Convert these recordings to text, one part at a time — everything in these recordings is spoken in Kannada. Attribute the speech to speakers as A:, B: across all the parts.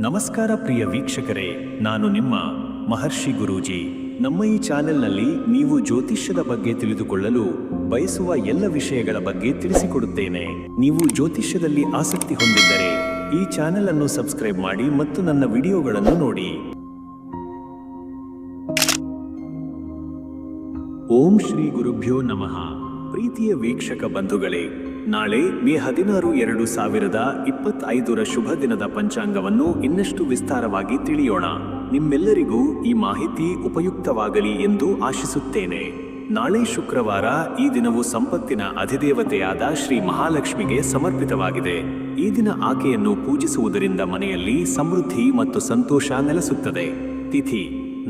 A: ನಮಸ್ಕಾರ ಪ್ರಿಯ ವೀಕ್ಷಕರೇ, ನಾನು ನಿಮ್ಮ ಮಹರ್ಷಿ ಗುರೂಜಿ. ನಮ್ಮ ಈ ಚಾನೆಲ್ನಲ್ಲಿ ನೀವು ಜ್ಯೋತಿಷ್ಯದ ಬಗ್ಗೆ ತಿಳಿದುಕೊಳ್ಳಲು ಬಯಸುವ ಎಲ್ಲ ವಿಷಯಗಳ ಬಗ್ಗೆ ತಿಳಿಸಿಕೊಡುತ್ತೇನೆ. ನೀವು ಜ್ಯೋತಿಷ್ಯದಲ್ಲಿ ಆಸಕ್ತಿ ಹೊಂದಿದ್ದರೆ ಈ ಚಾನೆಲ್ ಅನ್ನು ಸಬ್ಸ್ಕ್ರೈಬ್ ಮಾಡಿ ಮತ್ತು ನನ್ನ ವಿಡಿಯೋಗಳನ್ನು ನೋಡಿ. ಓಂ ಶ್ರೀ ಗುರುಭ್ಯೋ ನಮಃ. ಪ್ರೀತಿಯ ವೀಕ್ಷಕ ಬಂಧುಗಳೇ, ನಾಳೆ ಮೇ 16, 2025 ಶುಭ ದಿನದ ಪಂಚಾಂಗವನ್ನು ಇನ್ನಷ್ಟು ವಿಸ್ತಾರವಾಗಿ ತಿಳಿಯೋಣ. ನಿಮ್ಮೆಲ್ಲರಿಗೂ ಈ ಮಾಹಿತಿ ಉಪಯುಕ್ತವಾಗಲಿ ಎಂದು ಆಶಿಸುತ್ತೇನೆ. ನಾಳೆ ಶುಕ್ರವಾರ. ಈ ದಿನವು ಸಂಪತ್ತಿನ ಅಧಿದೇವತೆಯಾದ ಶ್ರೀ ಮಹಾಲಕ್ಷ್ಮಿಗೆ ಸಮರ್ಪಿತವಾಗಿದೆ. ಈ ದಿನ ಆಕೆಯನ್ನು ಪೂಜಿಸುವುದರಿಂದ ಮನೆಯಲ್ಲಿ ಸಮೃದ್ಧಿ ಮತ್ತು ಸಂತೋಷ ನೆಲೆಸುತ್ತದೆ. ತಿಥಿ: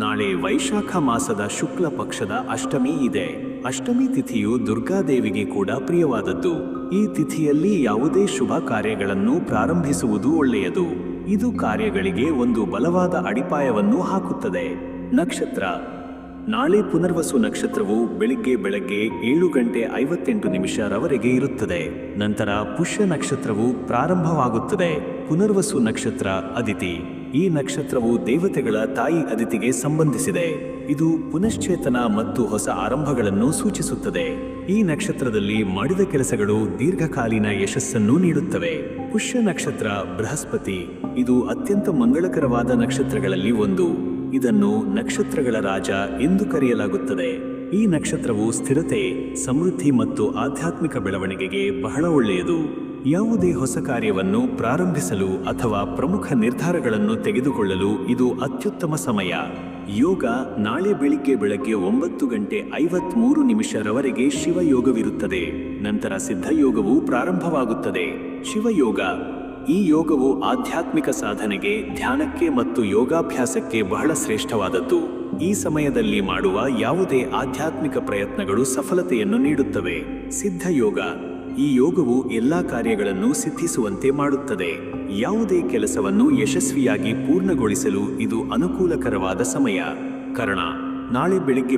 A: ನಾಳೆ ವೈಶಾಖ ಮಾಸದ ಶುಕ್ಲ ಪಕ್ಷದ ಅಷ್ಟಮಿ ಇದೆ. ಅಷ್ಟಮಿ ತಿಥಿಯು ದುರ್ಗಾದೇವಿಗೆ ಕೂಡ ಪ್ರಿಯವಾದದ್ದು. ಈ ತಿಥಿಯಲ್ಲಿ ಯಾವುದೇ ಶುಭ ಕಾರ್ಯಗಳನ್ನು ಪ್ರಾರಂಭಿಸುವುದು ಒಳ್ಳೆಯದು. ಇದು ಕಾರ್ಯಗಳಿಗೆ ಒಂದು ಬಲವಾದ ಅಡಿಪಾಯವನ್ನು ಹಾಕುತ್ತದೆ. ನಕ್ಷತ್ರ: ನಾಳೆ ಪುನರ್ವಸು ನಕ್ಷತ್ರವು ಬೆಳಿಗ್ಗೆ 7:58 ಇರುತ್ತದೆ. ನಂತರ ಪುಷ್ಯ ನಕ್ಷತ್ರವು ಪ್ರಾರಂಭವಾಗುತ್ತದೆ. ಪುನರ್ವಸು ನಕ್ಷತ್ರ ಅದಿತಿ. ಈ ನಕ್ಷತ್ರವು ದೇವತೆಗಳ ತಾಯಿ ಅದಿತಿಗೆ ಸಂಬಂಧಿಸಿದೆ. ಇದು ಪುನಶ್ಚೇತನ ಮತ್ತು ಹೊಸ ಆರಂಭಗಳನ್ನು ಸೂಚಿಸುತ್ತದೆ. ಈ ನಕ್ಷತ್ರದಲ್ಲಿ ಮಾಡಿದ ಕೆಲಸಗಳು ದೀರ್ಘಕಾಲೀನ ಯಶಸ್ಸನ್ನು ನೀಡುತ್ತವೆ. ಪುಷ್ಯ ನಕ್ಷತ್ರ ಬೃಹಸ್ಪತಿ. ಇದು ಅತ್ಯಂತ ಮಂಗಳಕರವಾದ ನಕ್ಷತ್ರಗಳಲ್ಲಿ ಒಂದು. ಇದನ್ನು ನಕ್ಷತ್ರಗಳ ರಾಜ ಎಂದು ಕರೆಯಲಾಗುತ್ತದೆ. ಈ ನಕ್ಷತ್ರವು ಸ್ಥಿರತೆ, ಸಮೃದ್ಧಿ ಮತ್ತು ಆಧ್ಯಾತ್ಮಿಕ ಬೆಳವಣಿಗೆಗೆ ಬಹಳ ಒಳ್ಳೆಯದು. ಯಾವುದೇ ಹೊಸ ಕಾರ್ಯವನ್ನು ಪ್ರಾರಂಭಿಸಲು ಅಥವಾ ಪ್ರಮುಖ ನಿರ್ಧಾರಗಳನ್ನು ತೆಗೆದುಕೊಳ್ಳಲು ಇದು ಅತ್ಯುತ್ತಮ ಸಮಯ. ಯೋಗ: ನಾಳೆ ಬೆಳಿಗ್ಗೆ 9:53 ಶಿವಯೋಗವಿರುತ್ತದೆ. ನಂತರ ಸಿದ್ಧಯೋಗವು ಪ್ರಾರಂಭವಾಗುತ್ತದೆ. ಶಿವಯೋಗ: ಈ ಯೋಗವು ಆಧ್ಯಾತ್ಮಿಕ ಸಾಧನೆಗೆ, ಧ್ಯಾನಕ್ಕೆ ಮತ್ತು ಯೋಗಾಭ್ಯಾಸಕ್ಕೆ ಬಹಳ ಶ್ರೇಷ್ಠವಾದದ್ದು. ಈ ಸಮಯದಲ್ಲಿ ಮಾಡುವ ಯಾವುದೇ ಆಧ್ಯಾತ್ಮಿಕ ಪ್ರಯತ್ನಗಳು ಸಫಲತೆಯನ್ನು ನೀಡುತ್ತವೆ. ಸಿದ್ಧಯೋಗ: ಈ ಯೋಗವು ಎಲ್ಲಾ ಕಾರ್ಯಗಳನ್ನು ಸಿದ್ಧಿಸುವಂತೆ ಮಾಡುತ್ತದೆ. ಯಾವುದೇ ಕೆಲಸವನ್ನು ಯಶಸ್ವಿಯಾಗಿ ಪೂರ್ಣಗೊಳಿಸಲು ಇದು ಅನುಕೂಲಕರವಾದ ಸಮಯ. ಕರ್ಣ: ನಾಳೆ ಬೆಳಿಗ್ಗೆ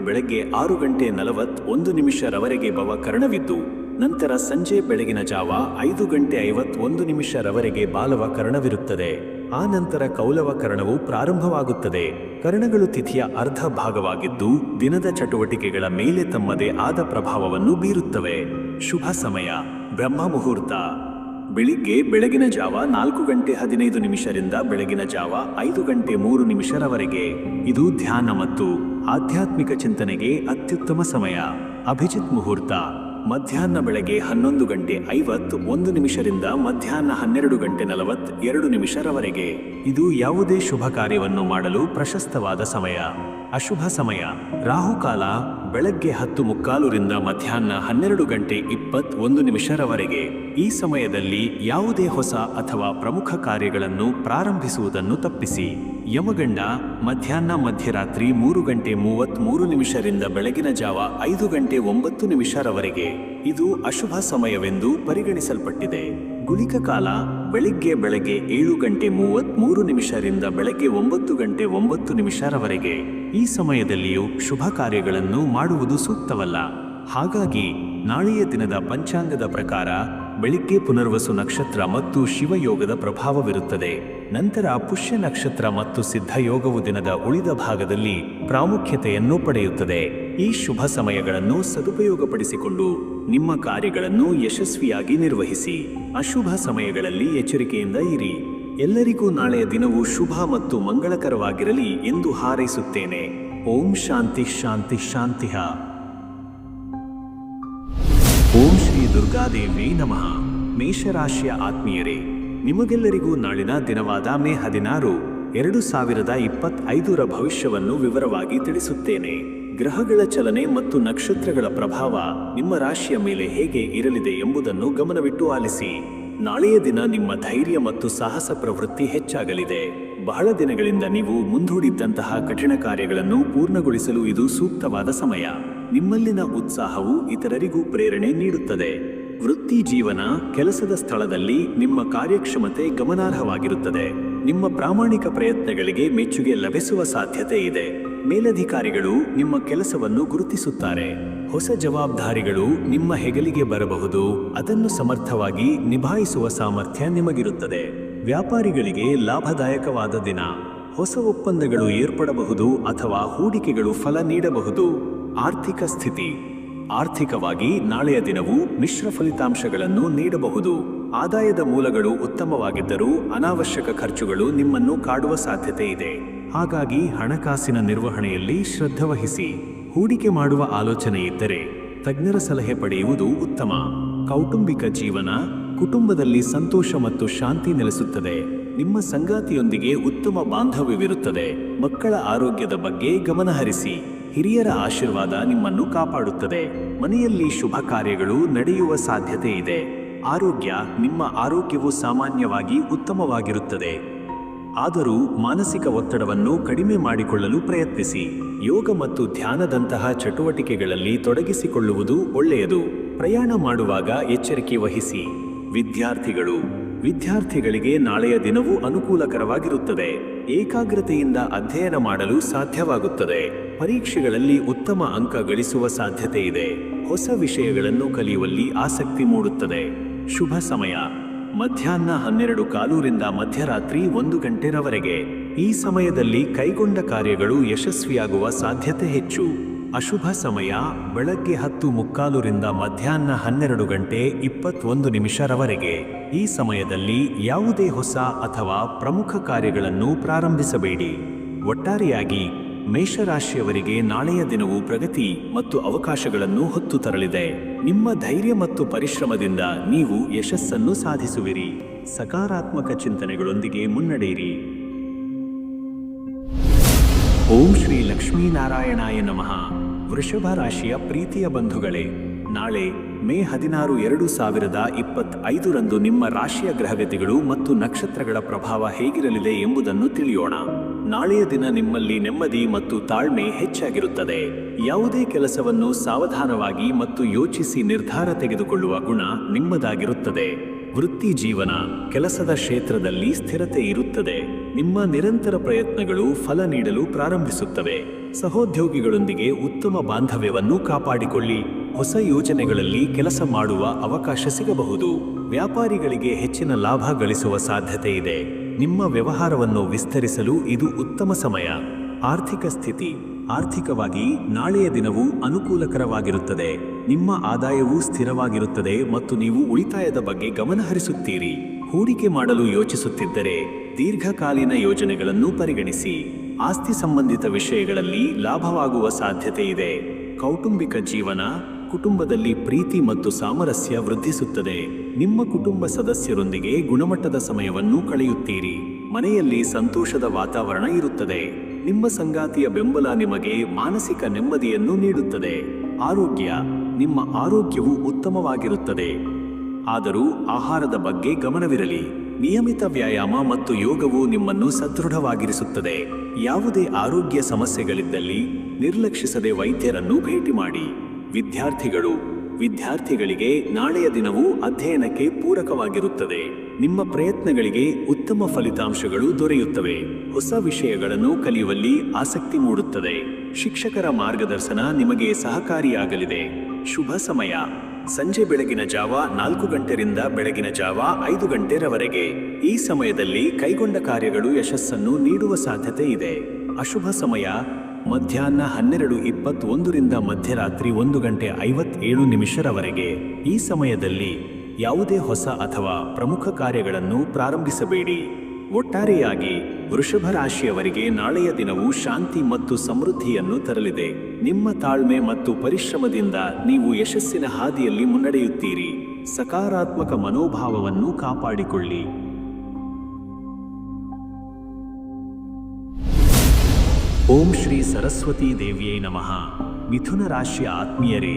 A: 6:41 ಭವಕರಣವಿದ್ದು, ನಂತರ ಸಂಜೆ ಬೆಳಗಿನ ಜಾವ 5:51 ಬಾಲವ ಕರ್ಣವಿರುತ್ತದೆ. ಆ ನಂತರ ಕೌಲವ ಕರ್ಣವು ಪ್ರಾರಂಭವಾಗುತ್ತದೆ. ಕರ್ಣಗಳು ತಿಥಿಯ ಅರ್ಧ ಭಾಗವಾಗಿದ್ದು, ದಿನದ ಚಟುವಟಿಕೆಗಳ ಮೇಲೆ ತಮ್ಮದೇ ಆದ ಪ್ರಭಾವವನ್ನು ಬೀರುತ್ತವೆ. ಶುಭ ಸಮಯ: ಬ್ರಹ್ಮ ಮುಹೂರ್ತ ಬೆಳಿಗ್ಗೆ ಬೆಳಗಿನ ಜಾವ 4:15 ಬೆಳಗಿನ ಜಾವ 5:03 ಇದು ಧ್ಯಾನ ಮತ್ತು ಆಧ್ಯಾತ್ಮಿಕ ಚಿಂತನೆಗೆ ಅತ್ಯುತ್ತಮ ಸಮಯ. ಅಭಿಜಿತ್ ಮುಹೂರ್ತ ಮಧ್ಯಾಹ್ನ ಬೆಳಗ್ಗೆ 11:51 ಮಧ್ಯಾಹ್ನ 12:42 ಇದು ಯಾವುದೇ ಶುಭ ಕಾರ್ಯವನ್ನು ಮಾಡಲು ಪ್ರಶಸ್ತವಾದ ಸಮಯ. ಅಶುಭ ಸಮಯ: ರಾಹುಕಾಲ ಬೆಳಗ್ಗೆ 10:15 ಮಧ್ಯಾಹ್ನ 12:21 ಈ ಸಮಯದಲ್ಲಿ ಯಾವುದೇ ಹೊಸ ಅಥವಾ ಪ್ರಮುಖ ಕಾರ್ಯಗಳನ್ನು ಪ್ರಾರಂಭಿಸುವುದನ್ನು ತಪ್ಪಿಸಿ. ಯಮಗಂಡ ಮಧ್ಯಾಹ್ನ ಮಧ್ಯರಾತ್ರಿ 3:33 ಬೆಳಗಿನ ಜಾವ 5:09 ಇದು ಅಶುಭ ಸಮಯವೆಂದು ಪರಿಗಣಿಸಲ್ಪಟ್ಟಿದೆ. ಗುಳಿಕ ಕಾಲ ಬೆಳಗ್ಗೆ 7:33 ಬೆಳಗ್ಗೆ 9:09 ಈ ಸಮಯದಲ್ಲಿಯೂ ಶುಭ ಕಾರ್ಯಗಳನ್ನು ಮಾಡುವುದು ಸೂಕ್ತವಲ್ಲ. ಹಾಗಾಗಿ ನಾಳೆಯ ದಿನದ ಪಂಚಾಂಗದ ಪ್ರಕಾರ ಬೆಳಿಗ್ಗೆ ಪುನರ್ವಸು ನಕ್ಷತ್ರ ಮತ್ತು ಶಿವಯೋಗದ ಪ್ರಭಾವವಿರುತ್ತದೆ. ನಂತರ ಪುಷ್ಯ ನಕ್ಷತ್ರ ಮತ್ತು ಸಿದ್ಧಯೋಗವು ದಿನದ ಉಳಿದ ಭಾಗದಲ್ಲಿ ಪ್ರಾಮುಖ್ಯತೆಯನ್ನು ಪಡೆಯುತ್ತದೆ. ಈ ಶುಭ ಸಮಯಗಳನ್ನು ಸದುಪಯೋಗಪಡಿಸಿಕೊಂಡು ನಿಮ್ಮ ಕಾರ್ಯಗಳನ್ನು ಯಶಸ್ವಿಯಾಗಿ ನಿರ್ವಹಿಸಿ. ಅಶುಭ ಸಮಯಗಳಲ್ಲಿ ಎಚ್ಚರಿಕೆಯಿಂದ ಇರಿ. ಎಲ್ಲರಿಗೂ ನಾಳೆಯ ದಿನವು ಶುಭ ಮತ್ತು ಮಂಗಳಕರವಾಗಿರಲಿ ಎಂದು ಹಾರೈಸುತ್ತೇನೆ. ಓಂ ಶಾಂತಿ ಶಾಂತಿ ಶಾಂತಿಃ. ಓಂ ಶ್ರೀ ದುರ್ಗಾದೇವಿ ನಮಃ. ಮೇಷರಾಶಿಯ ಆತ್ಮೀಯರೇ, ನಿಮಗೆಲ್ಲರಿಗೂ ನಾಳಿನ ದಿನವಾದ ಮೇ 16, 2025 ಭವಿಷ್ಯವನ್ನು ವಿವರವಾಗಿ ತಿಳಿಸುತ್ತೇನೆ. ಗ್ರಹಗಳ ಚಲನೆ ಮತ್ತು ನಕ್ಷತ್ರಗಳ ಪ್ರಭಾವ ನಿಮ್ಮ ರಾಶಿಯ ಮೇಲೆ ಹೇಗೆ ಇರಲಿದೆ ಎಂಬುದನ್ನು ಗಮನವಿಟ್ಟು ಆಲಿಸಿ. ನಾಳೆಯ ದಿನ ನಿಮ್ಮ ಧೈರ್ಯ ಮತ್ತು ಸಾಹಸ ಪ್ರವೃತ್ತಿ ಹೆಚ್ಚಾಗಲಿದೆ. ಬಹಳ ದಿನಗಳಿಂದ ನೀವು ಮುಂದೂಡಿದ್ದಂತಹ ಕಠಿಣ ಕಾರ್ಯಗಳನ್ನು ಪೂರ್ಣಗೊಳಿಸಲು ಇದು ಸೂಕ್ತವಾದ ಸಮಯ. ನಿಮ್ಮಲ್ಲಿನ ಉತ್ಸಾಹವು ಇತರರಿಗೂ ಪ್ರೇರಣೆ ನೀಡುತ್ತದೆ. ವೃತ್ತಿ ಜೀವನ: ಕೆಲಸದ ಸ್ಥಳದಲ್ಲಿ ನಿಮ್ಮ ಕಾರ್ಯಕ್ಷಮತೆ ಗಮನಾರ್ಹವಾಗಿರುತ್ತದೆ. ನಿಮ್ಮ ಪ್ರಾಮಾಣಿಕ ಪ್ರಯತ್ನಗಳಿಗೆ ಮೆಚ್ಚುಗೆ ಲಭಿಸುವ ಸಾಧ್ಯತೆ ಇದೆ. ಮೇಲಧಿಕಾರಿಗಳು ನಿಮ್ಮ ಕೆಲಸವನ್ನು ಗುರುತಿಸುತ್ತಾರೆ. ಹೊಸ ಜವಾಬ್ದಾರಿಗಳು ನಿಮ್ಮ ಹೆಗಲಿಗೆ ಬರಬಹುದು. ಅದನ್ನು ಸಮರ್ಥವಾಗಿ ನಿಭಾಯಿಸುವ ಸಾಮರ್ಥ್ಯ ನಿಮಗಿರುತ್ತದೆ. ವ್ಯಾಪಾರಿಗಳಿಗೆ ಲಾಭದಾಯಕವಾದ ದಿನ. ಹೊಸ ಒಪ್ಪಂದಗಳು ಏರ್ಪಡಬಹುದು ಅಥವಾ ಹೂಡಿಕೆಗಳು ಫಲ ನೀಡಬಹುದು. ಆರ್ಥಿಕ ಸ್ಥಿತಿ. ಆರ್ಥಿಕವಾಗಿ ನಾಳೆಯ ದಿನವು ಮಿಶ್ರ ಫಲಿತಾಂಶಗಳನ್ನು ನೀಡಬಹುದು. ಆದಾಯದ ಮೂಲಗಳು ಉತ್ತಮವಾಗಿದ್ದರೂ ಅನಾವಶ್ಯಕ ಖರ್ಚುಗಳು ನಿಮ್ಮನ್ನು ಕಾಡುವ ಸಾಧ್ಯತೆ ಇದೆ. ಹಾಗಾಗಿ ಹಣಕಾಸಿನ ನಿರ್ವಹಣೆಯಲ್ಲಿ ಶ್ರದ್ಧೆ ವಹಿಸಿ. ಹೂಡಿಕೆ ಮಾಡುವ ಆಲೋಚನೆ ಇದ್ದರೆ ತಜ್ಞರ ಸಲಹೆ ಪಡೆಯುವುದು ಉತ್ತಮ. ಕೌಟುಂಬಿಕ ಜೀವನ. ಕುಟುಂಬದಲ್ಲಿ ಸಂತೋಷ ಮತ್ತು ಶಾಂತಿ ನೆಲೆಸುತ್ತದೆ. ನಿಮ್ಮ ಸಂಗಾತಿಯೊಂದಿಗೆ ಉತ್ತಮ ಬಾಂಧವ್ಯವಿರುತ್ತದೆ. ಮಕ್ಕಳ ಆರೋಗ್ಯದ ಬಗ್ಗೆ ಗಮನಹರಿಸಿ. ಹಿರಿಯರ ಆಶೀರ್ವಾದ ನಿಮ್ಮನ್ನು ಕಾಪಾಡುತ್ತದೆ. ಮನೆಯಲ್ಲಿ ಶುಭ ಕಾರ್ಯಗಳು ನಡೆಯುವ ಸಾಧ್ಯತೆ ಇದೆ. ಆರೋಗ್ಯ. ನಿಮ್ಮ ಆರೋಗ್ಯವು ಸಾಮಾನ್ಯವಾಗಿ ಉತ್ತಮವಾಗಿರುತ್ತದೆ. ಆದರೂ ಮಾನಸಿಕ ಒತ್ತಡವನ್ನು ಕಡಿಮೆ ಮಾಡಿಕೊಳ್ಳಲು ಪ್ರಯತ್ನಿಸಿ. ಯೋಗ ಮತ್ತು ಧ್ಯಾನದಂತಹ ಚಟುವಟಿಕೆಗಳಲ್ಲಿ ತೊಡಗಿಸಿಕೊಳ್ಳುವುದು ಒಳ್ಳೆಯದು. ಪ್ರಯಾಣ ಮಾಡುವಾಗ ಎಚ್ಚರಿಕೆ ವಹಿಸಿ. ವಿದ್ಯಾರ್ಥಿಗಳು. ವಿದ್ಯಾರ್ಥಿಗಳಿಗೆ ನಾಳೆಯ ದಿನವೂ ಅನುಕೂಲಕರವಾಗಿರುತ್ತದೆ. ಏಕಾಗ್ರತೆಯಿಂದ ಅಧ್ಯಯನ ಮಾಡಲು ಸಾಧ್ಯವಾಗುತ್ತದೆ. ಪರೀಕ್ಷೆಗಳಲ್ಲಿ ಉತ್ತಮ ಅಂಕ ಗಳಿಸುವ ಸಾಧ್ಯತೆ ಇದೆ. ಹೊಸ ವಿಷಯಗಳನ್ನು ಕಲಿಯುವಲ್ಲಿ ಆಸಕ್ತಿ ಮೂಡುತ್ತದೆ. ಶುಭ ಸಮಯ ಮಧ್ಯಾಹ್ನ 12:15 ಮಧ್ಯರಾತ್ರಿ 1 ಗಂಟೆರವರೆಗೆ. ಈ ಸಮಯದಲ್ಲಿ ಕೈಗೊಂಡ ಕಾರ್ಯಗಳು ಯಶಸ್ವಿಯಾಗುವ ಸಾಧ್ಯತೆ ಹೆಚ್ಚು. ಅಶುಭ ಸಮಯ ಬೆಳಗ್ಗೆ 10:15 ಮಧ್ಯಾಹ್ನ 12:21 ಈ ಸಮಯದಲ್ಲಿ ಯಾವುದೇ ಹೊಸ ಅಥವಾ ಪ್ರಮುಖ ಕಾರ್ಯಗಳನ್ನು ಪ್ರಾರಂಭಿಸಬೇಡಿ. ಒಟ್ಟಾರೆಯಾಗಿ ಮೇಷರಾಶಿಯವರಿಗೆ ನಾಳೆಯ ದಿನವು ಪ್ರಗತಿ ಮತ್ತು ಅವಕಾಶಗಳನ್ನು ಹೊತ್ತು ತರಲಿದೆ. ನಿಮ್ಮ ಧೈರ್ಯ ಮತ್ತು ಪರಿಶ್ರಮದಿಂದ ನೀವು ಯಶಸ್ಸನ್ನು ಸಾಧಿಸುವಿರಿ. ಸಕಾರಾತ್ಮಕ ಚಿಂತನೆಗಳೊಂದಿಗೆ ಮುನ್ನಡೆಯಿರಿ. ಓಂ ಶ್ರೀ ಲಕ್ಷ್ಮೀನಾರಾಯಣಾಯ ನಮಃ. ವೃಷಭ ರಾಶಿಯ ಪ್ರೀತಿಯ ಬಂಧುಗಳೇ, ನಾಳೆ ಮೇ 16, 2025 ನಿಮ್ಮ ರಾಶಿಯ ಗ್ರಹಗತಿಗಳು ಮತ್ತು ನಕ್ಷತ್ರಗಳ ಪ್ರಭಾವ ಹೇಗಿರಲಿದೆ ಎಂಬುದನ್ನು ತಿಳಿಯೋಣ. ನಾಳೆಯ ದಿನ ನಿಮ್ಮಲ್ಲಿ ನೆಮ್ಮದಿ ಮತ್ತು ತಾಳ್ಮೆ ಹೆಚ್ಚಾಗಿರುತ್ತದೆ. ಯಾವುದೇ ಕೆಲಸವನ್ನು ಸಾವಧಾನವಾಗಿ ಮತ್ತು ಯೋಚಿಸಿ ನಿರ್ಧಾರ ತೆಗೆದುಕೊಳ್ಳುವ ಗುಣ ನಿಮ್ಮದಾಗಿರುತ್ತದೆ. ವೃತ್ತಿ ಜೀವನ. ಕೆಲಸದ ಕ್ಷೇತ್ರದಲ್ಲಿ ಸ್ಥಿರತೆ ಇರುತ್ತದೆ. ನಿಮ್ಮ ನಿರಂತರ ಪ್ರಯತ್ನಗಳು ಫಲ ನೀಡಲು ಪ್ರಾರಂಭಿಸುತ್ತವೆ. ಸಹೋದ್ಯೋಗಿಗಳೊಂದಿಗೆ ಉತ್ತಮ ಬಾಂಧವ್ಯವನ್ನು ಕಾಪಾಡಿಕೊಳ್ಳಿ. ಹೊಸ ಯೋಜನೆಗಳಲ್ಲಿ ಕೆಲಸ ಮಾಡುವ ಅವಕಾಶ ಸಿಗಬಹುದು. ವ್ಯಾಪಾರಿಗಳಿಗೆ ಹೆಚ್ಚಿನ ಲಾಭ ಗಳಿಸುವ ಸಾಧ್ಯತೆ ಇದೆ. ನಿಮ್ಮ ವ್ಯವಹಾರವನ್ನು ವಿಸ್ತರಿಸಲು ಇದು ಉತ್ತಮ ಸಮಯ. ಆರ್ಥಿಕ ಸ್ಥಿತಿ. ಆರ್ಥಿಕವಾಗಿ ನಾಳೆಯ ದಿನವು ಅನುಕೂಲಕರವಾಗಿರುತ್ತದೆ. ನಿಮ್ಮ ಆದಾಯವು ಸ್ಥಿರವಾಗಿರುತ್ತದೆ ಮತ್ತು ನೀವು ಉಳಿತಾಯದ ಬಗ್ಗೆ ಗಮನಹರಿಸುತ್ತೀರಿ. ಹೂಡಿಕೆ ಮಾಡಲು ಯೋಚಿಸುತ್ತಿದ್ದರೆ ದೀರ್ಘಕಾಲೀನ ಯೋಜನೆಗಳನ್ನು ಪರಿಗಣಿಸಿ. ಆಸ್ತಿ ಸಂಬಂಧಿತ ವಿಷಯಗಳಲ್ಲಿ ಲಾಭವಾಗುವ ಸಾಧ್ಯತೆ ಇದೆ. ಕೌಟುಂಬಿಕ ಜೀವನ. ಕುಟುಂಬದಲ್ಲಿ ಪ್ರೀತಿ ಮತ್ತು ಸಾಮರಸ್ಯ ವೃದ್ಧಿಸುತ್ತದೆ. ನಿಮ್ಮ ಕುಟುಂಬ ಸದಸ್ಯರೊಂದಿಗೆ ಗುಣಮಟ್ಟದ ಸಮಯವನ್ನು ಕಳೆಯುತ್ತೀರಿ. ಮನೆಯಲ್ಲಿ ಸಂತೋಷದ ವಾತಾವರಣ ಇರುತ್ತದೆ. ನಿಮ್ಮ ಸಂಗಾತಿಯ ಬೆಂಬಲ ನಿಮಗೆ ಮಾನಸಿಕ ನೆಮ್ಮದಿಯನ್ನು ನೀಡುತ್ತದೆ. ಆರೋಗ್ಯ. ನಿಮ್ಮ ಆರೋಗ್ಯವು ಉತ್ತಮವಾಗಿರುತ್ತದೆ. ಆದರೂ ಆಹಾರದ ಬಗ್ಗೆ ಗಮನವಿರಲಿ. ನಿಯಮಿತ ವ್ಯಾಯಾಮ ಮತ್ತು ಯೋಗವು ನಿಮ್ಮನ್ನು ಸದೃಢವಾಗಿರಿಸುತ್ತದೆ. ಯಾವುದೇ ಆರೋಗ್ಯ ಸಮಸ್ಯೆಗಳಿದ್ದಲ್ಲಿ ನಿರ್ಲಕ್ಷಿಸದೆ ವೈದ್ಯರನ್ನು ಭೇಟಿ ಮಾಡಿ. ವಿದ್ಯಾರ್ಥಿಗಳು. ವಿದ್ಯಾರ್ಥಿಗಳಿಗೆ ನಾಳೆಯ ದಿನವು ಅಧ್ಯಯನಕ್ಕೆ ಪೂರಕವಾಗಿರುತ್ತದೆ. ನಿಮ್ಮ ಪ್ರಯತ್ನಗಳಿಗೆ ಉತ್ತಮ ಫಲಿತಾಂಶಗಳು ದೊರೆಯುತ್ತವೆ. ಹೊಸ ವಿಷಯಗಳನ್ನು ಕಲಿಯುವಲ್ಲಿ ಆಸಕ್ತಿ ಮೂಡುತ್ತದೆ. ಶಿಕ್ಷಕರ ಮಾರ್ಗದರ್ಶನ ನಿಮಗೆ ಸಹಕಾರಿಯಾಗಲಿದೆ. ಶುಭ ಸಮಯ ಸಂಜೆ ಬೆಳಗಿನ ಜಾವ 4 ಗಂಟೆಯಿಂದ ಬೆಳಗಿನ ಜಾವ 5 ಗಂಟೆರವರೆಗೆ. ಈ ಸಮಯದಲ್ಲಿ ಕೈಗೊಂಡ ಕಾರ್ಯಗಳು ಯಶಸ್ಸನ್ನು ನೀಡುವ ಸಾಧ್ಯತೆ ಇದೆ. ಅಶುಭ ಸಮಯ ಮಧ್ಯಾಹ್ನ 12:21 ಮಧ್ಯರಾತ್ರಿ 1:57 ಈ ಸಮಯದಲ್ಲಿ ಯಾವುದೇ ಹೊಸ ಅಥವಾ ಪ್ರಮುಖ ಕಾರ್ಯಗಳನ್ನು ಪ್ರಾರಂಭಿಸಬೇಡಿ. ಒಟ್ಟಾರೆಯಾಗಿ ವೃಷಭ ರಾಶಿಯವರಿಗೆ ನಾಳೆಯ ದಿನವು ಶಾಂತಿ ಮತ್ತು ಸಮೃದ್ಧಿಯನ್ನು ತರಲಿದೆ. ನಿಮ್ಮ ತಾಳ್ಮೆ ಮತ್ತು ಪರಿಶ್ರಮದಿಂದ ನೀವು ಯಶಸ್ಸಿನ ಹಾದಿಯಲ್ಲಿ ಮುನ್ನಡೆಯುತ್ತೀರಿ. ಸಕಾರಾತ್ಮಕ ಮನೋಭಾವವನ್ನು ಕಾಪಾಡಿಕೊಳ್ಳಿ. ಓಂ ಶ್ರೀ ಸರಸ್ವತೀ ದೇವಿಯೇ ನಮಃ. ಮಿಥುನ ರಾಶಿಯ ಆತ್ಮೀಯರೇ,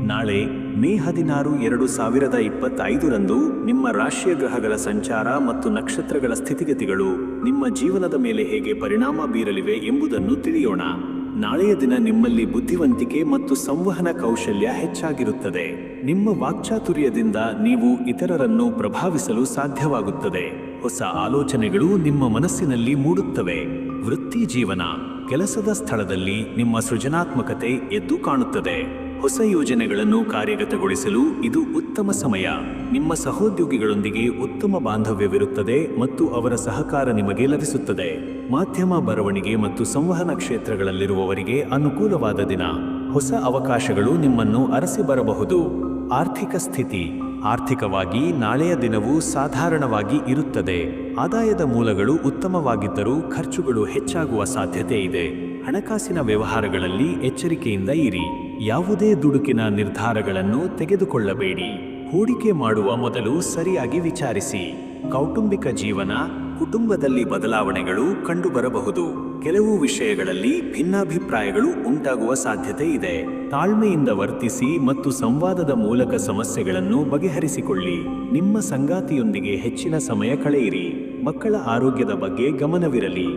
A: ನಾಳೆ ಮೇ 16, 2025 ನಿಮ್ಮ ರಾಶಿಯ ಗ್ರಹಗಳ ಸಂಚಾರ ಮತ್ತು ನಕ್ಷತ್ರಗಳ ಸ್ಥಿತಿಗತಿಗಳು ನಿಮ್ಮ ಜೀವನದ ಮೇಲೆ ಹೇಗೆ ಪರಿಣಾಮ ಬೀರಲಿವೆ ಎಂಬುದನ್ನು ತಿಳಿಯೋಣ. ನಾಳೆಯ ದಿನ ನಿಮ್ಮಲ್ಲಿ ಬುದ್ಧಿವಂತಿಕೆ ಮತ್ತು ಸಂವಹನ ಕೌಶಲ್ಯ ಹೆಚ್ಚಾಗಿರುತ್ತದೆ. ನಿಮ್ಮ ವಾಕ್ಚಾತುರ್ಯದಿಂದ ನೀವು ಇತರರನ್ನು ಪ್ರಭಾವಿಸಲು ಸಾಧ್ಯವಾಗುತ್ತದೆ. ಹೊಸ ಆಲೋಚನೆಗಳು ನಿಮ್ಮ ಮನಸ್ಸಿನಲ್ಲಿ ಮೂಡುತ್ತವೆ. ವೃತ್ತಿ ಜೀವನ. ಕೆಲಸದ ಸ್ಥಳದಲ್ಲಿ ನಿಮ್ಮ ಸೃಜನಾತ್ಮಕತೆ ಎದ್ದು ಕಾಣುತ್ತದೆ. ಹೊಸ ಯೋಜನೆಗಳನ್ನು ಕಾರ್ಯಗತಗೊಳಿಸಲು ಇದು ಉತ್ತಮ ಸಮಯ. ನಿಮ್ಮ ಸಹೋದ್ಯೋಗಿಗಳೊಂದಿಗೆ ಉತ್ತಮ ಬಾಂಧವ್ಯವಿರುತ್ತದೆ ಮತ್ತು ಅವರ ಸಹಕಾರ ನಿಮಗೆ ಲಭಿಸುತ್ತದೆ. ಮಾಧ್ಯಮ, ಬರವಣಿಗೆ ಮತ್ತು ಸಂವಹನ ಕ್ಷೇತ್ರಗಳಲ್ಲಿರುವವರಿಗೆ ಅನುಕೂಲವಾದ ದಿನ. ಹೊಸ ಅವಕಾಶಗಳು ನಿಮ್ಮನ್ನು ಅರಸಿ ಬರಬಹುದು. ಆರ್ಥಿಕ ಸ್ಥಿತಿ. ಆರ್ಥಿಕವಾಗಿ ನಾಳೆಯ ದಿನವೂ ಸಾಧಾರಣವಾಗಿ ಇರುತ್ತದೆ. ಆದಾಯದ ಮೂಲಗಳು ಉತ್ತಮವಾಗಿದ್ದರೂ ಖರ್ಚುಗಳು ಹೆಚ್ಚಾಗುವ ಸಾಧ್ಯತೆ ಇದೆ. ಹಣಕಾಸಿನ ವ್ಯವಹಾರಗಳಲ್ಲಿ ಎಚ್ಚರಿಕೆಯಿಂದ ಇರಿ. ಯಾವುದೇ ದುಡುಕಿನ ನಿರ್ಧಾರಗಳನ್ನು ತೆಗೆದುಕೊಳ್ಳಬೇಡಿ. ಹೂಡಿಕೆ ಮಾಡುವ ಮೊದಲು ಸರಿಯಾಗಿ ವಿಚಾರಿಸಿ. ಕೌಟುಂಬಿಕ ಜೀವನ. ಕುಟುಂಬದಲ್ಲಿ ಬದಲಾವಣೆಗಳು ಕಂಡುಬರಬಹುದು. ಕೆಲವು ವಿಷಯಗಳಲ್ಲಿ ಭಿನ್ನಾಭಿಪ್ರಾಯಗಳು ಉಂಟಾಗುವ ಸಾಧ್ಯತೆ ಇದೆ. ತಾಳ್ಮೆಯಿಂದ ವರ್ತಿಸಿ ಮತ್ತು ಸಂವಾದದ ಮೂಲಕ ಸಮಸ್ಯೆಗಳನ್ನು ಬಗೆಹರಿಸಿಕೊಳ್ಳಿ. ನಿಮ್ಮ ಸಂಗಾತಿಯೊಂದಿಗೆ ಹೆಚ್ಚಿನ ಸಮಯ ಕಳೆಯಿರಿ. ಮಕ್ಕಳ ಆರೋಗ್ಯದ ಬಗ್ಗೆ ಗಮನವಿರಲಿ.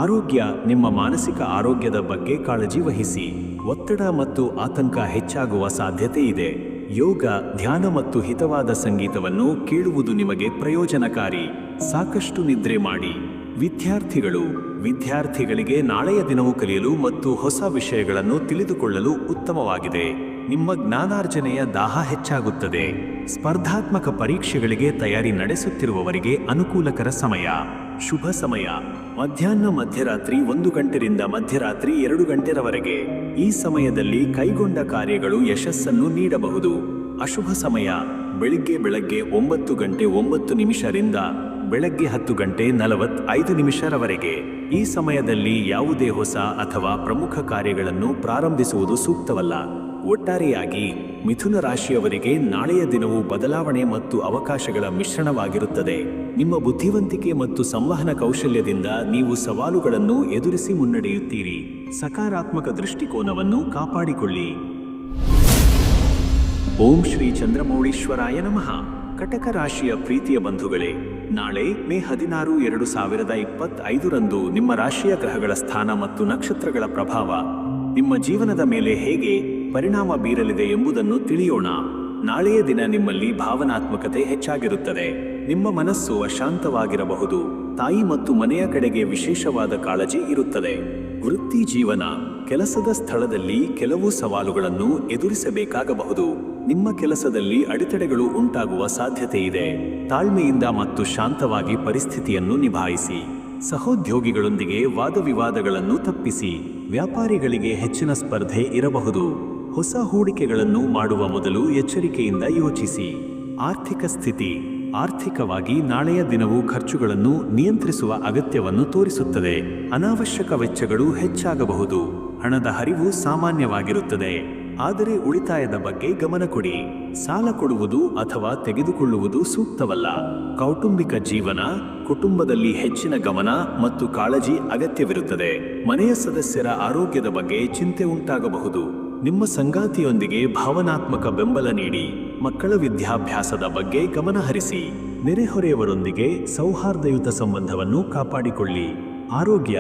A: ಆರೋಗ್ಯ. ನಿಮ್ಮ ಮಾನಸಿಕ ಆರೋಗ್ಯದ ಬಗ್ಗೆ ಕಾಳಜಿ ವಹಿಸಿ. ಒತ್ತಡ ಮತ್ತು ಆತಂಕ ಹೆಚ್ಚಾಗುವ ಸಾಧ್ಯತೆ ಇದೆ. ಯೋಗ, ಧ್ಯಾನ ಮತ್ತು ಹಿತವಾದ ಸಂಗೀತವನ್ನು ಕೇಳುವುದು ನಿಮಗೆ ಪ್ರಯೋಜನಕಾರಿ. ಸಾಕಷ್ಟು ನಿದ್ರೆ ಮಾಡಿ. ವಿದ್ಯಾರ್ಥಿಗಳಿಗೆ ನಾಳೆಯ ದಿನವು ಕಲಿಯಲು ಮತ್ತು ಹೊಸ ವಿಷಯಗಳನ್ನು ತಿಳಿದುಕೊಳ್ಳಲು ಉತ್ತಮವಾಗಿದೆ. ನಿಮ್ಮ ಜ್ಞಾನಾರ್ಜನೆಯ ದಾಹ ಹೆಚ್ಚಾಗುತ್ತದೆ. ಸ್ಪರ್ಧಾತ್ಮಕ ಪರೀಕ್ಷೆಗಳಿಗೆ ತಯಾರಿ ನಡೆಸುತ್ತಿರುವವರಿಗೆ ಅನುಕೂಲಕರ ಸಮಯ. ಶುಭ ಸಮಯ. ಮಧ್ಯಾಹ್ನ ಮಧ್ಯರಾತ್ರಿ 1 ಗಂಟೆಯಿಂದ ಮಧ್ಯರಾತ್ರಿ 2 ಗಂಟೆರವರೆಗೆ. ಈ ಸಮಯದಲ್ಲಿ ಕೈಗೊಂಡ ಕಾರ್ಯಗಳು ಯಶಸ್ಸನ್ನು ನೀಡಬಹುದು. ಅಶುಭ ಸಮಯ. ಬೆಳಗ್ಗೆ 9 ಗಂಟೆ 9 ನಿಮಿಷರಿಂದ ಬೆಳಗ್ಗೆ 10 ಗಂಟೆ 45 ನಿಮಿಷರವರೆಗೆ. ಈ ಸಮಯದಲ್ಲಿ ಯಾವುದೇ ಹೊಸ ಅಥವಾ ಪ್ರಮುಖ ಕಾರ್ಯಗಳನ್ನು ಪ್ರಾರಂಭಿಸುವುದು ಸೂಕ್ತವಲ್ಲ. ಒಟ್ಟಾರೆಯಾಗಿ ಮಿಥುನ ರಾಶಿಯವರಿಗೆ ನಾಳೆಯ ದಿನವು ಬದಲಾವಣೆ ಮತ್ತು ಅವಕಾಶಗಳ ಮಿಶ್ರಣವಾಗಿರುತ್ತದೆ. ನಿಮ್ಮ ಬುದ್ಧಿವಂತಿಕೆ ಮತ್ತು ಸಂವಹನ ಕೌಶಲ್ಯದಿಂದ ನೀವು ಸವಾಲುಗಳನ್ನು ಎದುರಿಸಿ ಮುನ್ನಡೆಯುತ್ತೀರಿ. ಸಕಾರಾತ್ಮಕ ದೃಷ್ಟಿಕೋನವನ್ನು ಕಾಪಾಡಿಕೊಳ್ಳಿ. ಓಂ ಶ್ರೀ ಚಂದ್ರಮೌಳೀಶ್ವರಾಯ ನಮಃ. ಕಟಕ ರಾಶಿಯ ಪ್ರೀತಿಯ ಬಂಧುಗಳೇ, ನಾಳೆ ಮೇ 16, 2025 ನಿಮ್ಮ ರಾಶಿಯ ಗ್ರಹಗಳ ಸ್ಥಾನ ಮತ್ತು ನಕ್ಷತ್ರಗಳ ಪ್ರಭಾವ ನಿಮ್ಮ ಜೀವನದ ಮೇಲೆ ಹೇಗೆ ಪರಿಣಾಮ ಬೀರಲಿದೆ ಎಂಬುದನ್ನು ತಿಳಿಯೋಣ. ನಾಳೆಯ ದಿನ ನಿಮ್ಮಲ್ಲಿ ಭಾವನಾತ್ಮಕತೆ ಹೆಚ್ಚಾಗಿರುತ್ತದೆ. ನಿಮ್ಮ ಮನಸ್ಸು ಅಶಾಂತವಾಗಿರಬಹುದು. ತಾಯಿ ಮತ್ತು ಮನೆಯ ಕಡೆಗೆ ವಿಶೇಷವಾದ ಕಾಳಜಿ ಇರುತ್ತದೆ. ವೃತ್ತಿ ಜೀವನ. ಕೆಲಸದ ಸ್ಥಳದಲ್ಲಿ ಕೆಲವು ಸವಾಲುಗಳನ್ನು ಎದುರಿಸಬೇಕಾಗಬಹುದು. ನಿಮ್ಮ ಕೆಲಸದಲ್ಲಿ ಅಡೆತಡೆಗಳು ಉಂಟಾಗುವ ಸಾಧ್ಯತೆ ಇದೆ. ತಾಳ್ಮೆಯಿಂದ ಮತ್ತು ಶಾಂತವಾಗಿ ಪರಿಸ್ಥಿತಿಯನ್ನು ನಿಭಾಯಿಸಿ. ಸಹೋದ್ಯೋಗಿಗಳೊಂದಿಗೆ ವಾದವಿವಾದಗಳನ್ನು ತಪ್ಪಿಸಿ. ವ್ಯಾಪಾರಿಗಳಿಗೆ ಹೆಚ್ಚಿನ ಸ್ಪರ್ಧೆ ಇರಬಹುದು. ಹೊಸ ಹೂಡಿಕೆಗಳನ್ನು ಮಾಡುವ ಮೊದಲು ಎಚ್ಚರಿಕೆಯಿಂದ ಯೋಚಿಸಿ. ಆರ್ಥಿಕ ಸ್ಥಿತಿ. ಆರ್ಥಿಕವಾಗಿ ನಾಳೆಯ ದಿನವು ಖರ್ಚುಗಳನ್ನು ನಿಯಂತ್ರಿಸುವ ಅಗತ್ಯವನ್ನು ತೋರಿಸುತ್ತದೆ. ಅನಾವಶ್ಯಕ ವೆಚ್ಚಗಳು ಹೆಚ್ಚಾಗಬಹುದು. ಹಣದ ಹರಿವು ಸಾಮಾನ್ಯವಾಗಿರುತ್ತದೆ, ಆದರೆ ಉಳಿತಾಯದ ಬಗ್ಗೆ ಗಮನ ಕೊಡಿ. ಸಾಲ ಕೊಡುವುದು ಅಥವಾ ತೆಗೆದುಕೊಳ್ಳುವುದು ಸೂಕ್ತವಲ್ಲ. ಕೌಟುಂಬಿಕ ಜೀವನ. ಕುಟುಂಬದಲ್ಲಿ ಹೆಚ್ಚಿನ ಗಮನ ಮತ್ತು ಕಾಳಜಿ ಅಗತ್ಯವಿರುತ್ತದೆ. ಮನೆಯ ಸದಸ್ಯರ ಆರೋಗ್ಯದ ಬಗ್ಗೆ ಚಿಂತೆ ಉಂಟಾಗಬಹುದು. ನಿಮ್ಮ ಸಂಗಾತಿಯೊಂದಿಗೆ ಭಾವನಾತ್ಮಕ ಬೆಂಬಲ ನೀಡಿ. ಮಕ್ಕಳ ವಿದ್ಯಾಭ್ಯಾಸದ ಬಗ್ಗೆ ಗಮನ ಹರಿಸಿ. ನೆರೆಹೊರೆಯವರೊಂದಿಗೆ ಸೌಹಾರ್ದಯುತ ಸಂಬಂಧವನ್ನು ಕಾಪಾಡಿಕೊಳ್ಳಿ. ಆರೋಗ್ಯ.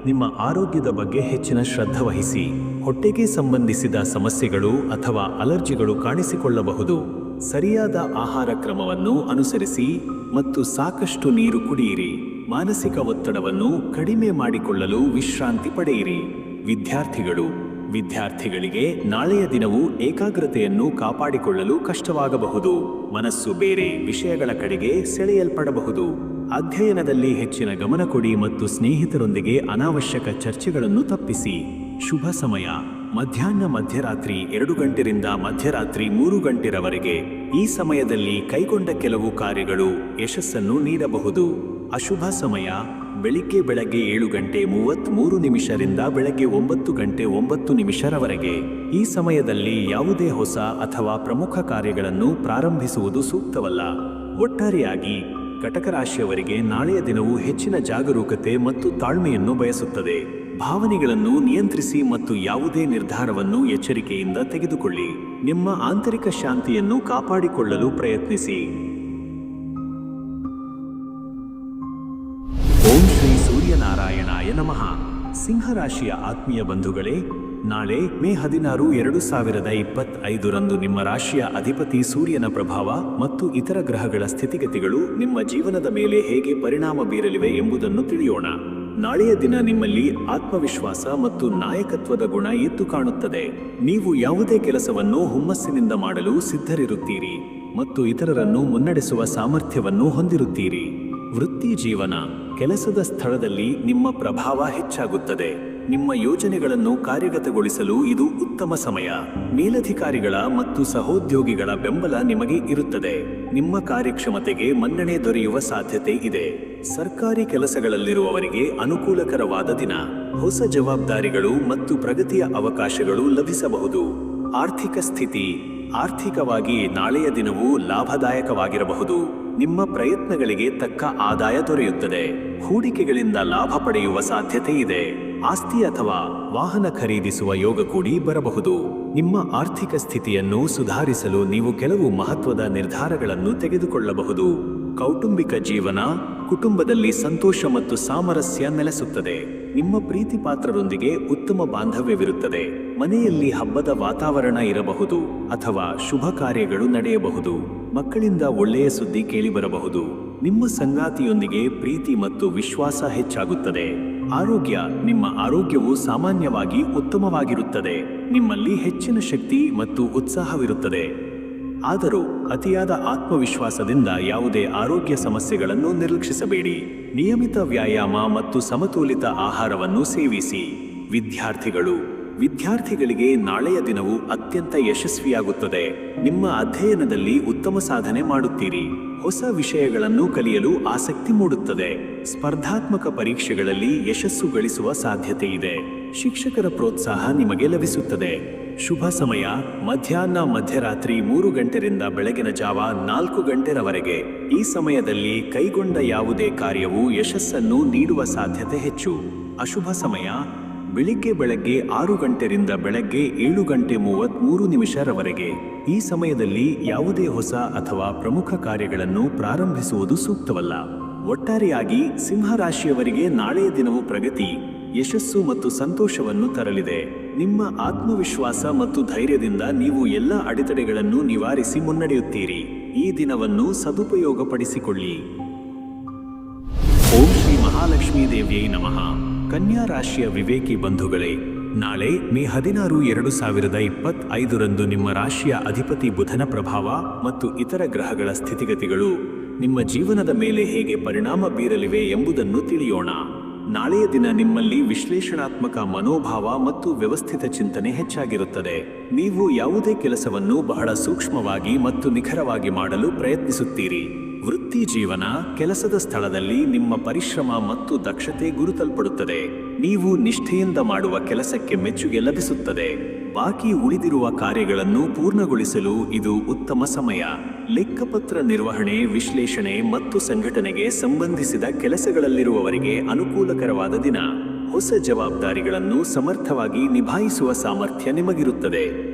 A: ನಿಮ್ಮ ಆರೋಗ್ಯದ ಬಗ್ಗೆ ಹೆಚ್ಚಿನ ಶ್ರದ್ಧೆ ವಹಿಸಿ. ಹೊಟ್ಟೆಗೆ ಸಂಬಂಧಿಸಿದ ಸಮಸ್ಯೆಗಳು ಅಥವಾ ಅಲರ್ಜಿಗಳು ಕಾಣಿಸಿಕೊಳ್ಳಬಹುದು. ಸರಿಯಾದ ಆಹಾರ ಕ್ರಮವನ್ನು ಅನುಸರಿಸಿ ಮತ್ತು ಸಾಕಷ್ಟು ನೀರು ಕುಡಿಯಿರಿ. ಮಾನಸಿಕ ಒತ್ತಡವನ್ನು ಕಡಿಮೆ ಮಾಡಿಕೊಳ್ಳಲು ವಿಶ್ರಾಂತಿ ಪಡೆಯಿರಿ. ವಿದ್ಯಾರ್ಥಿಗಳಿಗೆ ನಾಳೆಯ ದಿನವು ಏಕಾಗ್ರತೆಯನ್ನು ಕಾಪಾಡಿಕೊಳ್ಳಲು ಕಷ್ಟವಾಗಬಹುದು. ಮನಸ್ಸು ಬೇರೆ ವಿಷಯಗಳ ಕಡೆಗೆ ಸೆಳೆಯಲ್ಪಡಬಹುದು. ಅಧ್ಯಯನದಲ್ಲಿ ಹೆಚ್ಚಿನ ಗಮನ ಕೊಡಿ ಮತ್ತು ಸ್ನೇಹಿತರೊಂದಿಗೆ ಅನಾವಶ್ಯಕ ಚರ್ಚೆಗಳನ್ನು ತಪ್ಪಿಸಿ. ಶುಭ ಸಮಯ. ಮಧ್ಯಾಹ್ನ ಮಧ್ಯರಾತ್ರಿ 2 ಗಂಟೆರಿಂದ ಮಧ್ಯರಾತ್ರಿ 3 ಗಂಟೆರವರೆಗೆ. ಈ ಸಮಯದಲ್ಲಿ ಕೈಗೊಂಡ ಕೆಲವು ಕಾರ್ಯಗಳು ಯಶಸ್ಸನ್ನು ನೀಡಬಹುದು. ಅಶುಭ ಸಮಯ. ಬೆಳಗ್ಗೆ 7 ಗಂಟೆ 33 ನಿಮಿಷರಿಂದ ಬೆಳಗ್ಗೆ 9 ಗಂಟೆ 9 ನಿಮಿಷರವರೆಗೆ. ಈ ಸಮಯದಲ್ಲಿ ಯಾವುದೇ ಹೊಸ ಅಥವಾ ಪ್ರಮುಖ ಕಾರ್ಯಗಳನ್ನು ಪ್ರಾರಂಭಿಸುವುದು ಸೂಕ್ತವಲ್ಲ. ಒಟ್ಟಾರೆಯಾಗಿ ಕಟಕ ರಾಶಿಯವರಿಗೆ ನಾಳೆಯ ದಿನವು ಹೆಚ್ಚಿನ ಜಾಗರೂಕತೆ ಮತ್ತು ತಾಳ್ಮೆಯನ್ನು ಬಯಸುತ್ತದೆ. ಭಾವನೆಗಳನ್ನು ನಿಯಂತ್ರಿಸಿ ಮತ್ತು ಯಾವುದೇ ನಿರ್ಧಾರವನ್ನು ಎಚ್ಚರಿಕೆಯಿಂದ ತೆಗೆದುಕೊಳ್ಳಿ. ನಿಮ್ಮ ಆಂತರಿಕ ಶಾಂತಿಯನ್ನು ಕಾಪಾಡಿಕೊಳ್ಳಲು ಪ್ರಯತ್ನಿಸಿ. ಓಂ ಶ್ರೀ ಸೂರ್ಯನಾರಾಯಣಾಯ ನಮಃ. ಸಿಂಹರಾಶಿಯ ಆತ್ಮೀಯ ಬಂಧುಗಳೇ, ನಾಳೆ ಮೇ 16, 2025 ನಿಮ್ಮ ರಾಶಿಯ ಅಧಿಪತಿ ಸೂರ್ಯನ ಪ್ರಭಾವ ಮತ್ತು ಇತರ ಗ್ರಹಗಳ ಸ್ಥಿತಿಗತಿಗಳು ನಿಮ್ಮ ಜೀವನದ ಮೇಲೆ ಹೇಗೆ ಪರಿಣಾಮ ಬೀರಲಿವೆ ಎಂಬುದನ್ನು ತಿಳಿಯೋಣ. ನಾಳೆಯ ದಿನ ನಿಮ್ಮಲ್ಲಿ ಆತ್ಮವಿಶ್ವಾಸ ಮತ್ತು ನಾಯಕತ್ವದ ಗುಣ ಎದ್ದು ಕಾಣುತ್ತದೆ. ನೀವು ಯಾವುದೇ ಕೆಲಸವನ್ನು ಹುಮ್ಮಸ್ಸಿನಿಂದ ಮಾಡಲು ಸಿದ್ಧರಿರುತ್ತೀರಿ ಮತ್ತು ಇತರರನ್ನು ಮುನ್ನಡೆಸುವ ಸಾಮರ್ಥ್ಯವನ್ನು ಹೊಂದಿರುತ್ತೀರಿ. ವೃತ್ತಿ ಜೀವನ, ಕೆಲಸದ ಸ್ಥಳದಲ್ಲಿ ನಿಮ್ಮ ಪ್ರಭಾವ ಹೆಚ್ಚಾಗುತ್ತದೆ. ನಿಮ್ಮ ಯೋಜನೆಗಳನ್ನು ಕಾರ್ಯಗತಗೊಳಿಸಲು ಇದು ಉತ್ತಮ ಸಮಯ. ಮೇಲಧಿಕಾರಿಗಳ ಮತ್ತು ಸಹೋದ್ಯೋಗಿಗಳ ಬೆಂಬಲ ನಿಮಗೆ ಇರುತ್ತದೆ. ನಿಮ್ಮ ಕಾರ್ಯಕ್ಷಮತೆಗೆ ಮನ್ನಣೆ ದೊರೆಯುವ ಸಾಧ್ಯತೆ ಇದೆ. ಸರ್ಕಾರಿ ಕೆಲಸಗಳಲ್ಲಿರುವವರಿಗೆ ಅನುಕೂಲಕರವಾದ ದಿನ. ಹೊಸ ಜವಾಬ್ದಾರಿಗಳು ಮತ್ತು ಪ್ರಗತಿಯ ಅವಕಾಶಗಳು ಲಭಿಸಬಹುದು. ಆರ್ಥಿಕ ಸ್ಥಿತಿ, ಆರ್ಥಿಕವಾಗಿ ನಾಳೆಯ ದಿನವೂ ಲಾಭದಾಯಕವಾಗಿರಬಹುದು. ನಿಮ್ಮ ಪ್ರಯತ್ನಗಳಿಗೆ ತಕ್ಕ ಆದಾಯ ದೊರೆಯುತ್ತದೆ. ಹೂಡಿಕೆಗಳಿಂದ ಲಾಭ ಪಡೆಯುವ ಸಾಧ್ಯತೆ ಇದೆ. ಆಸ್ತಿ ಅಥವಾ ವಾಹನ ಖರೀದಿಸುವ ಯೋಗ ಕೂಡಿ ಬರಬಹುದು. ನಿಮ್ಮ ಆರ್ಥಿಕ ಸ್ಥಿತಿಯನ್ನು ಸುಧಾರಿಸಲು ನೀವು ಕೆಲವು ಮಹತ್ವದ ನಿರ್ಧಾರಗಳನ್ನು ತೆಗೆದುಕೊಳ್ಳಬಹುದು. ಕೌಟುಂಬಿಕ ಜೀವನ, ಕುಟುಂಬದಲ್ಲಿ ಸಂತೋಷ ಮತ್ತು ಸಾಮರಸ್ಯ ನೆಲೆಸುತ್ತದೆ. ನಿಮ್ಮ ಪ್ರೀತಿ ಪಾತ್ರರೊಂದಿಗೆ ಉತ್ತಮ ಬಾಂಧವ್ಯವಿರುತ್ತದೆ. ಮನೆಯಲ್ಲಿ ಹಬ್ಬದ ವಾತಾವರಣ ಇರಬಹುದು ಅಥವಾ ಶುಭ ಕಾರ್ಯಗಳು ನಡೆಯಬಹುದು. ಮಕ್ಕಳಿಂದ ಒಳ್ಳೆಯ ಸುದ್ದಿ ಕೇಳಿಬರಬಹುದು. ನಿಮ್ಮ ಸಂಗಾತಿಯೊಂದಿಗೆ ಪ್ರೀತಿ ಮತ್ತು ವಿಶ್ವಾಸ ಹೆಚ್ಚಾಗುತ್ತದೆ. ಆರೋಗ್ಯ, ನಿಮ್ಮ ಆರೋಗ್ಯವು ಸಾಮಾನ್ಯವಾಗಿ ಉತ್ತಮವಾಗಿರುತ್ತದೆ. ನಿಮ್ಮಲ್ಲಿ ಹೆಚ್ಚಿನ ಶಕ್ತಿ ಮತ್ತು ಉತ್ಸಾಹವಿರುತ್ತದೆ. ಆದರೂ ಅತಿಯಾದ ಆತ್ಮವಿಶ್ವಾಸದಿಂದ ಯಾವುದೇ ಆರೋಗ್ಯ ಸಮಸ್ಯೆಗಳನ್ನು ನಿರ್ಲಕ್ಷಿಸಬೇಡಿ. ನಿಯಮಿತ ವ್ಯಾಯಾಮ ಮತ್ತು ಸಮತೋಲಿತ ಆಹಾರವನ್ನು ಸೇವಿಸಿ. ವಿದ್ಯಾರ್ಥಿಗಳಿಗೆ ನಾಳೆಯ ದಿನವು ಅತ್ಯಂತ ಯಶಸ್ವಿಯಾಗುತ್ತದೆ. ನಿಮ್ಮ ಅಧ್ಯಯನದಲ್ಲಿ ಉತ್ತಮ ಸಾಧನೆ ಮಾಡುತ್ತೀರಿ. ಹೊಸ ವಿಷಯಗಳನ್ನು ಕಲಿಯಲು ಆಸಕ್ತಿ ಮೂಡುತ್ತದೆ. ಸ್ಪರ್ಧಾತ್ಮಕ ಪರೀಕ್ಷೆಗಳಲ್ಲಿ ಯಶಸ್ಸು ಗಳಿಸುವ ಸಾಧ್ಯತೆ ಇದೆ. ಶಿಕ್ಷಕರ ಪ್ರೋತ್ಸಾಹ ನಿಮಗೆ ಲಭಿಸುತ್ತದೆ. ಶುಭ ಸಮಯ ಮಧ್ಯರಾತ್ರಿ 3 ಗಂಟೆಯಿಂದ ಬೆಳಗಿನ ಜಾವ 4 ಗಂಟೆರವರೆಗೆ. ಈ ಸಮಯದಲ್ಲಿ ಕೈಗೊಂಡ ಯಾವುದೇ ಕಾರ್ಯವು ಯಶಸ್ಸನ್ನು ನೀಡುವ ಸಾಧ್ಯತೆ ಹೆಚ್ಚು. ಅಶುಭ ಸಮಯ ಬೆಳಗ್ಗೆ 6 ಗಂಟೆಯಿಂದ ಬೆಳಗ್ಗೆ 7:33 ಈ ಸಮಯದಲ್ಲಿ ಯಾವುದೇ ಹೊಸ ಅಥವಾ ಪ್ರಮುಖ ಕಾರ್ಯಗಳನ್ನು ಪ್ರಾರಂಭಿಸುವುದು ಸೂಕ್ತವಲ್ಲ. ಒಟ್ಟಾರೆಯಾಗಿ ಸಿಂಹರಾಶಿಯವರಿಗೆ ನಾಳೆಯ ದಿನವು ಪ್ರಗತಿ, ಯಶಸ್ಸು ಮತ್ತು ಸಂತೋಷವನ್ನು ತರಲಿದೆ. ನಿಮ್ಮ ಆತ್ಮವಿಶ್ವಾಸ ಮತ್ತು ಧೈರ್ಯದಿಂದ ನೀವು ಎಲ್ಲ ಅಡೆತಡೆಗಳನ್ನು ನಿವಾರಿಸಿ ಮುನ್ನಡೆಯುತ್ತೀರಿ. ಈ ದಿನವನ್ನು ಸದುಪಯೋಗಪಡಿಸಿಕೊಳ್ಳಿ. ಓಂ ಶ್ರೀ ಮಹಾಲಕ್ಷ್ಮೀ ದೇವಿಯೈ ನಮಃ. ಕನ್ಯಾ ರಾಶಿಯ ವಿವೇಕಿ ಬಂಧುಗಳೇ, ನಾಳೆ ಮೇ 16, 2025 ನಿಮ್ಮ ರಾಶಿಯ ಅಧಿಪತಿ ಬುಧನ ಪ್ರಭಾವ ಮತ್ತು ಇತರ ಗ್ರಹಗಳ ಸ್ಥಿತಿಗತಿಗಳು ನಿಮ್ಮ ಜೀವನದ ಮೇಲೆ ಹೇಗೆ ಪರಿಣಾಮ ಬೀರಲಿವೆ ಎಂಬುದನ್ನು ತಿಳಿಯೋಣ. ನಾಳೆಯ ದಿನ ನಿಮ್ಮಲ್ಲಿ ವಿಶ್ಲೇಷಣಾತ್ಮಕ ಮನೋಭಾವ ಮತ್ತು ವ್ಯವಸ್ಥಿತ ಚಿಂತನೆ ಹೆಚ್ಚಾಗಿರುತ್ತದೆ. ನೀವು ಯಾವುದೇ ಕೆಲಸವನ್ನು ಬಹಳ ಸೂಕ್ಷ್ಮವಾಗಿ ಮತ್ತು ನಿಖರವಾಗಿ ಮಾಡಲು ಪ್ರಯತ್ನಿಸುತ್ತೀರಿ. ವೃತ್ತಿ ಜೀವನ, ಕೆಲಸದ ಸ್ಥಳದಲ್ಲಿ ನಿಮ್ಮ ಪರಿಶ್ರಮ ಮತ್ತು ದಕ್ಷತೆ ಗುರುತಲ್ಪಡುತ್ತದೆ. ನೀವು ನಿಷ್ಠೆಯಿಂದ ಮಾಡುವ ಕೆಲಸಕ್ಕೆ ಮೆಚ್ಚುಗೆ ಲಭಿಸುತ್ತದೆ. ಬಾಕಿ ಉಳಿದಿರುವ ಕಾರ್ಯಗಳನ್ನು ಪೂರ್ಣಗೊಳಿಸಲು ಇದು ಉತ್ತಮ ಸಮಯ. ಲೆಕ್ಕಪತ್ರ ನಿರ್ವಹಣೆ, ವಿಶ್ಲೇಷಣೆ ಮತ್ತು ಸಂಘಟನೆಗೆ ಸಂಬಂಧಿಸಿದ ಕೆಲಸಗಳಲ್ಲಿರುವವರಿಗೆ ಅನುಕೂಲಕರವಾದ ದಿನ. ಹೊಸ ಜವಾಬ್ದಾರಿಗಳನ್ನು ಸಮರ್ಥವಾಗಿ ನಿಭಾಯಿಸುವ ಸಾಮರ್ಥ್ಯ ನಿಮಗಿರುತ್ತದೆ.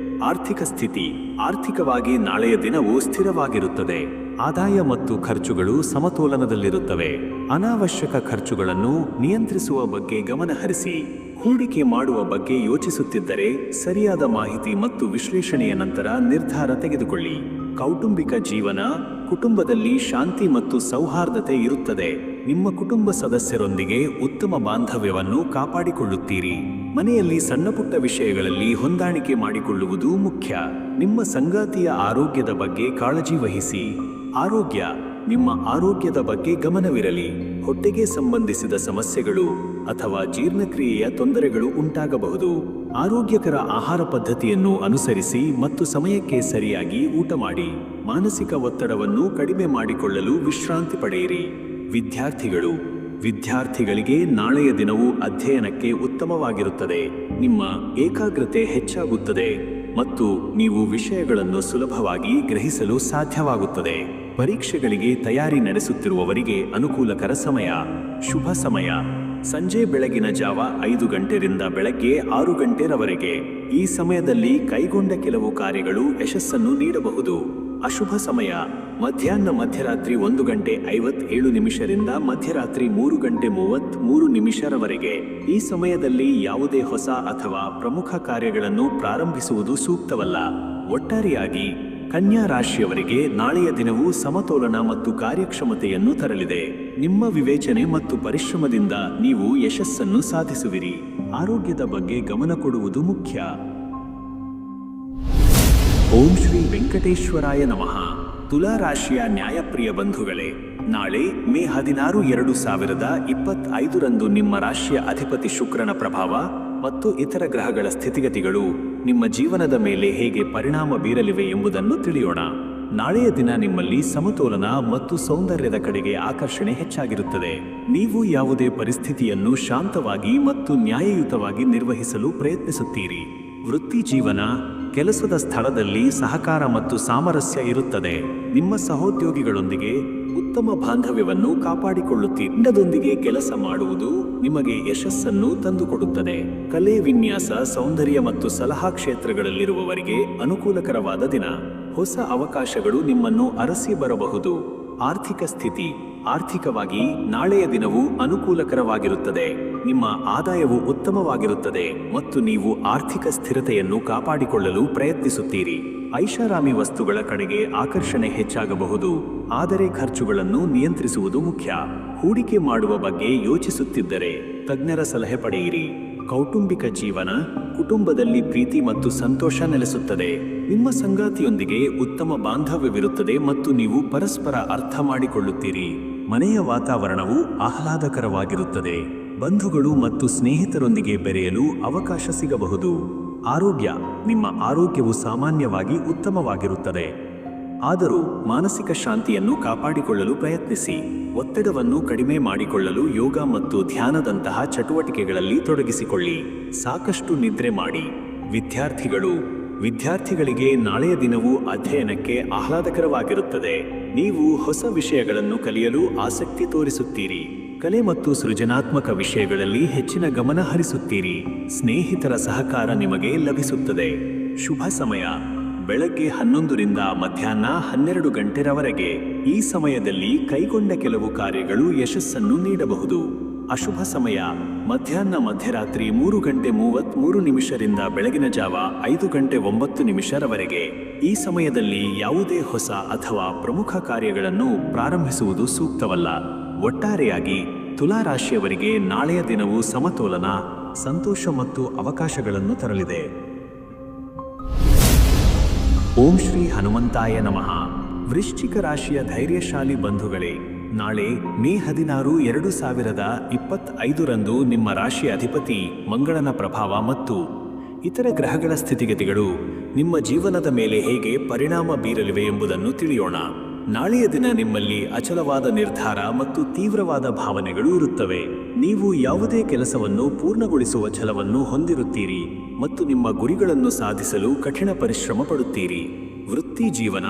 A: ಆರ್ಥಿಕ ಸ್ಥಿತಿ, ಆರ್ಥಿಕವಾಗಿ ನಾಳೆಯ ದಿನವು ಸ್ಥಿರವಾಗಿರುತ್ತದೆ. ಆದಾಯ ಮತ್ತು ಖರ್ಚುಗಳು ಸಮತೋಲನದಲ್ಲಿರುತ್ತವೆ. ಅನಾವಶ್ಯಕ ಖರ್ಚುಗಳನ್ನು ನಿಯಂತ್ರಿಸುವ ಬಗ್ಗೆ ಗಮನಹರಿಸಿ. ಹೂಡಿಕೆ ಮಾಡುವ ಬಗ್ಗೆ ಯೋಚಿಸುತ್ತಿದ್ದರೆ ಸರಿಯಾದ ಮಾಹಿತಿ ಮತ್ತು ವಿಶ್ಲೇಷಣೆಯ ನಂತರ ನಿರ್ಧಾರ ತೆಗೆದುಕೊಳ್ಳಿ. ಕೌಟುಂಬಿಕ ಜೀವನ, ಕುಟುಂಬದಲ್ಲಿ ಶಾಂತಿ ಮತ್ತು ಸೌಹಾರ್ದತೆ ಇರುತ್ತದೆ. ನಿಮ್ಮ ಕುಟುಂಬ ಸದಸ್ಯರೊಂದಿಗೆ ಉತ್ತಮ ಬಾಂಧವ್ಯವನ್ನು ಕಾಪಾಡಿಕೊಳ್ಳುತ್ತೀರಿ. ಮನೆಯಲ್ಲಿ ಸಣ್ಣಪುಟ್ಟ ವಿಷಯಗಳಲ್ಲಿ ಹೊಂದಾಣಿಕೆ ಮಾಡಿಕೊಳ್ಳುವುದು ಮುಖ್ಯ. ನಿಮ್ಮ ಸಂಗಾತಿಯ ಆರೋಗ್ಯದ ಬಗ್ಗೆ ಕಾಳಜಿ ವಹಿಸಿ. ಆರೋಗ್ಯ, ನಿಮ್ಮ ಆರೋಗ್ಯದ ಬಗ್ಗೆ ಗಮನವಿರಲಿ. ಹೊಟ್ಟೆಗೆ ಸಂಬಂಧಿಸಿದ ಸಮಸ್ಯೆಗಳು ಅಥವಾ ಜೀರ್ಣಕ್ರಿಯೆಯ ತೊಂದರೆಗಳು ಉಂಟಾಗಬಹುದು. ಆರೋಗ್ಯಕರ ಆಹಾರ ಪದ್ಧತಿಯನ್ನು ಅನುಸರಿಸಿ ಮತ್ತು ಸಮಯಕ್ಕೆ ಸರಿಯಾಗಿ ಊಟ ಮಾಡಿ. ಮಾನಸಿಕ ಒತ್ತಡವನ್ನು ಕಡಿಮೆ ಮಾಡಿಕೊಳ್ಳಲು ವಿಶ್ರಾಂತಿ ಪಡೆಯಿರಿ. ವಿದ್ಯಾರ್ಥಿಗಳಿಗೆ ನಾಳೆಯ ದಿನವು ಅಧ್ಯಯನಕ್ಕೆ ಉತ್ತಮವಾಗಿರುತ್ತದೆ. ನಿಮ್ಮ ಏಕಾಗ್ರತೆ ಹೆಚ್ಚಾಗುತ್ತದೆ ಮತ್ತು ನೀವು ವಿಷಯಗಳನ್ನು ಸುಲಭವಾಗಿ ಗ್ರಹಿಸಲು ಸಾಧ್ಯವಾಗುತ್ತದೆ. ಪರೀಕ್ಷೆಗಳಿಗೆ ತಯಾರಿ ನಡೆಸುತ್ತಿರುವವರಿಗೆ ಅನುಕೂಲಕರ ಸಮಯ. ಶುಭ ಸಮಯ ಸಂಜೆ ಬೆಳಗಿನ ಜಾವ 5 ಗಂಟೆಯಿಂದ ಬೆಳಗ್ಗೆ 6 ಗಂಟೆರವರೆಗೆ. ಈ ಸಮಯದಲ್ಲಿ ಕೈಗೊಂಡ ಕೆಲವು ಕಾರ್ಯಗಳು ಯಶಸ್ಸನ್ನು ನೀಡಬಹುದು. ಅಶುಭ ಸಮಯ ಮಧ್ಯರಾತ್ರಿ 1:57 ಮಧ್ಯರಾತ್ರಿ 3:33 ಈ ಸಮಯದಲ್ಲಿ ಯಾವುದೇ ಹೊಸ ಅಥವಾ ಪ್ರಮುಖ ಕಾರ್ಯಗಳನ್ನು ಪ್ರಾರಂಭಿಸುವುದು ಸೂಕ್ತವಲ್ಲ. ಒಟ್ಟಾರೆಯಾಗಿ ಕನ್ಯಾ ರಾಶಿಯವರಿಗೆ ನಾಳೆಯ ದಿನವು ಸಮತೋಲನ ಮತ್ತು ಕಾರ್ಯಕ್ಷಮತೆಯನ್ನು ತರಲಿದೆ. ನಿಮ್ಮ ವಿವೇಚನೆ ಮತ್ತು ಪರಿಶ್ರಮದಿಂದ ನೀವು ಯಶಸ್ಸನ್ನು ಸಾಧಿಸುವಿರಿ. ಆರೋಗ್ಯದ ಬಗ್ಗೆ ಗಮನ ಕೊಡುವುದು ಮುಖ್ಯ. ಓಂ ಶ್ರೀ ವೆಂಕಟೇಶ್ವರಾಯ ನಮಃ. ತುಲಾ ರಾಶಿಯ ನ್ಯಾಯಪ್ರಿಯ ಬಂಧುಗಳೇ, ನಾಳೆ ಮೇ 16, 2025 ನಿಮ್ಮ ರಾಶಿಯ ಅಧಿಪತಿ ಶುಕ್ರನ ಪ್ರಭಾವ ಮತ್ತು ಇತರ ಗ್ರಹಗಳ ಸ್ಥಿತಿಗತಿಗಳು ನಿಮ್ಮ ಜೀವನದ ಮೇಲೆ ಹೇಗೆ ಪರಿಣಾಮ ಬೀರಲಿವೆ ಎಂಬುದನ್ನು ತಿಳಿಯೋಣ. ನಾಳೆಯ ದಿನ ನಿಮ್ಮಲ್ಲಿ ಸಮತೋಲನ ಮತ್ತು ಸೌಂದರ್ಯದ ಕಡೆಗೆ ಆಕರ್ಷಣೆ ಹೆಚ್ಚಾಗಿರುತ್ತದೆ. ನೀವು ಯಾವುದೇ ಪರಿಸ್ಥಿತಿಯನ್ನು ಶಾಂತವಾಗಿ ಮತ್ತು ನ್ಯಾಯಯುತವಾಗಿ ನಿರ್ವಹಿಸಲು ಪ್ರಯತ್ನಿಸುತ್ತೀರಿ. ವೃತ್ತಿ ಜೀವನ, ಕೆಲಸದ ಸ್ಥಳದಲ್ಲಿ ಸಹಕಾರ ಮತ್ತು ಸಾಮರಸ್ಯ ಇರುತ್ತದೆ. ನಿಮ್ಮ ಸಹೋದ್ಯೋಗಿಗಳೊಂದಿಗೆ ಉತ್ತಮ ಬಾಂಧವ್ಯವನ್ನು ಕಾಪಾಡಿಕೊಳ್ಳುತ್ತೀರಿ. ತಂಡದೊಂದಿಗೆ ಕೆಲಸ ಮಾಡುವುದು ನಿಮಗೆ ಯಶಸ್ಸನ್ನು ತಂದುಕೊಡುತ್ತದೆ. ಕಲೆ, ವಿನ್ಯಾಸ, ಸೌಂದರ್ಯ ಮತ್ತು ಸಲಹಾ ಕ್ಷೇತ್ರಗಳಲ್ಲಿರುವವರಿಗೆ ಅನುಕೂಲಕರವಾದ ದಿನ. ಹೊಸ ಅವಕಾಶಗಳು ನಿಮ್ಮನ್ನು ಅರಸಿ ಬರಬಹುದು. ಆರ್ಥಿಕ ಸ್ಥಿತಿ. ಆರ್ಥಿಕವಾಗಿ ನಾಳೆಯ ದಿನವು ಅನುಕೂಲಕರವಾಗಿರುತ್ತದೆ. ನಿಮ್ಮ ಆದಾಯವು ಉತ್ತಮವಾಗಿರುತ್ತದೆ ಮತ್ತು ನೀವು ಆರ್ಥಿಕ ಸ್ಥಿರತೆಯನ್ನು ಕಾಪಾಡಿಕೊಳ್ಳಲು ಪ್ರಯತ್ನಿಸುತ್ತೀರಿ. ಐಷಾರಾಮಿ ವಸ್ತುಗಳ ಕಡೆಗೆ ಆಕರ್ಷಣೆ ಹೆಚ್ಚಾಗಬಹುದು, ಆದರೆ ಖರ್ಚುಗಳನ್ನು ನಿಯಂತ್ರಿಸುವುದು ಮುಖ್ಯ. ಹೂಡಿಕೆ ಮಾಡುವ ಬಗ್ಗೆ ಯೋಚಿಸುತ್ತಿದ್ದರೆ ತಜ್ಞರ ಸಲಹೆ ಪಡೆಯಿರಿ. ಕೌಟುಂಬಿಕ ಜೀವನ. ಕುಟುಂಬದಲ್ಲಿ ಪ್ರೀತಿ ಮತ್ತು ಸಂತೋಷ ನೆಲೆಸುತ್ತದೆ. ನಿಮ್ಮ ಸಂಗಾತಿಯೊಂದಿಗೆ ಉತ್ತಮ ಬಾಂಧವ್ಯವಿರುತ್ತದೆ ಮತ್ತು ನೀವು ಪರಸ್ಪರ ಅರ್ಥ ಮಾಡಿಕೊಳ್ಳುತ್ತೀರಿ. ಮನೆಯ ವಾತಾವರಣವು ಆಹ್ಲಾದಕರವಾಗಿರುತ್ತದೆ. ಬಂಧುಗಳು ಮತ್ತು ಸ್ನೇಹಿತರೊಂದಿಗೆ ಬೆರೆಯಲು ಅವಕಾಶ ಸಿಗಬಹುದು. ಆರೋಗ್ಯ. ನಿಮ್ಮ ಆರೋಗ್ಯವು ಸಾಮಾನ್ಯವಾಗಿ ಉತ್ತಮವಾಗಿರುತ್ತದೆ, ಆದರೂ ಮಾನಸಿಕ ಶಾಂತಿಯನ್ನು ಕಾಪಾಡಿಕೊಳ್ಳಲು ಪ್ರಯತ್ನಿಸಿ. ಒತ್ತಡವನ್ನು ಕಡಿಮೆ ಮಾಡಿಕೊಳ್ಳಲು ಯೋಗ ಮತ್ತು ಧ್ಯಾನದಂತಹ ಚಟುವಟಿಕೆಗಳಲ್ಲಿ ತೊಡಗಿಸಿಕೊಳ್ಳಿ. ಸಾಕಷ್ಟು ನಿದ್ರೆ ಮಾಡಿ. ವಿದ್ಯಾರ್ಥಿಗಳಿಗೆ ನಾಳೆಯ ದಿನವು ಅಧ್ಯಯನಕ್ಕೆ ಆಹ್ಲಾದಕರವಾಗಿರುತ್ತದೆ. ನೀವು ಹೊಸ ವಿಷಯಗಳನ್ನು ಕಲಿಯಲು ಆಸಕ್ತಿ ತೋರಿಸುತ್ತೀರಿ. ಕಲೆ ಮತ್ತು ಸೃಜನಾತ್ಮಕ ವಿಷಯಗಳಲ್ಲಿ ಹೆಚ್ಚಿನ ಗಮನ ಹರಿಸುತ್ತೀರಿ. ಸ್ನೇಹಿತರ ಸಹಕಾರ ನಿಮಗೆ ಲಭಿಸುತ್ತದೆ. ಶುಭ ಸಮಯ ಬೆಳಗ್ಗೆ 11 ರಿಂದ ಮಧ್ಯಾಹ್ನ 12 ಗಂಟೆರವರೆಗೆ. ಈ ಸಮಯದಲ್ಲಿ ಕೈಗೊಂಡ ಕೆಲವು ಕಾರ್ಯಗಳು ಯಶಸ್ಸನ್ನು ನೀಡಬಹುದು. ಅಶುಭ ಸಮಯ ಮಧ್ಯರಾತ್ರಿ 3:33 ರಿಂದ ಬೆಳಗಿನ ಜಾವ 5:09 ಈ ಸಮಯದಲ್ಲಿ ಯಾವುದೇ ಹೊಸ ಅಥವಾ ಪ್ರಮುಖ ಕಾರ್ಯಗಳನ್ನು ಪ್ರಾರಂಭಿಸುವುದು ಸೂಕ್ತವಲ್ಲ. ಒಟ್ಟಾರೆಯಾಗಿ ತುಲಾ ರಾಶಿಯವರಿಗೆ ನಾಳೆಯ ದಿನವು ಸಮತೋಲನ, ಸಂತೋಷ ಮತ್ತು ಅವಕಾಶಗಳನ್ನು ತರಲಿದೆ. ಓಂ ಶ್ರೀ ಹನುಮಂತಾಯ ನಮಃ. ವೃಶ್ಚಿಕ ರಾಶಿಯ ಧೈರ್ಯಶಾಲಿ ಬಂಧುಗಳೇ, ನಾಳೆ ಮೇ 16, 2025 ನಿಮ್ಮ ರಾಶಿಯ ಅಧಿಪತಿ ಮಂಗಳನ ಪ್ರಭಾವ ಮತ್ತು ಇತರ ಗ್ರಹಗಳ ಸ್ಥಿತಿಗತಿಗಳು ನಿಮ್ಮ ಜೀವನದ ಮೇಲೆ ಹೇಗೆ ಪರಿಣಾಮ ಬೀರಲಿವೆ ಎಂಬುದನ್ನು ತಿಳಿಯೋಣ. ನಾಳೆಯ ದಿನ ನಿಮ್ಮಲ್ಲಿ ಅಚಲವಾದ ನಿರ್ಧಾರ ಮತ್ತು ತೀವ್ರವಾದ ಭಾವನೆಗಳು ಇರುತ್ತವೆ. ನೀವು ಯಾವುದೇ ಕೆಲಸವನ್ನು ಪೂರ್ಣಗೊಳಿಸುವ ಛಲವನ್ನು ಹೊಂದಿರುತ್ತೀರಿ ಮತ್ತು ನಿಮ್ಮ ಗುರಿಗಳನ್ನು ಸಾಧಿಸಲು ಕಠಿಣ ಪರಿಶ್ರಮ ಪಡುತ್ತೀರಿ. ವೃತ್ತಿ ಜೀವನ.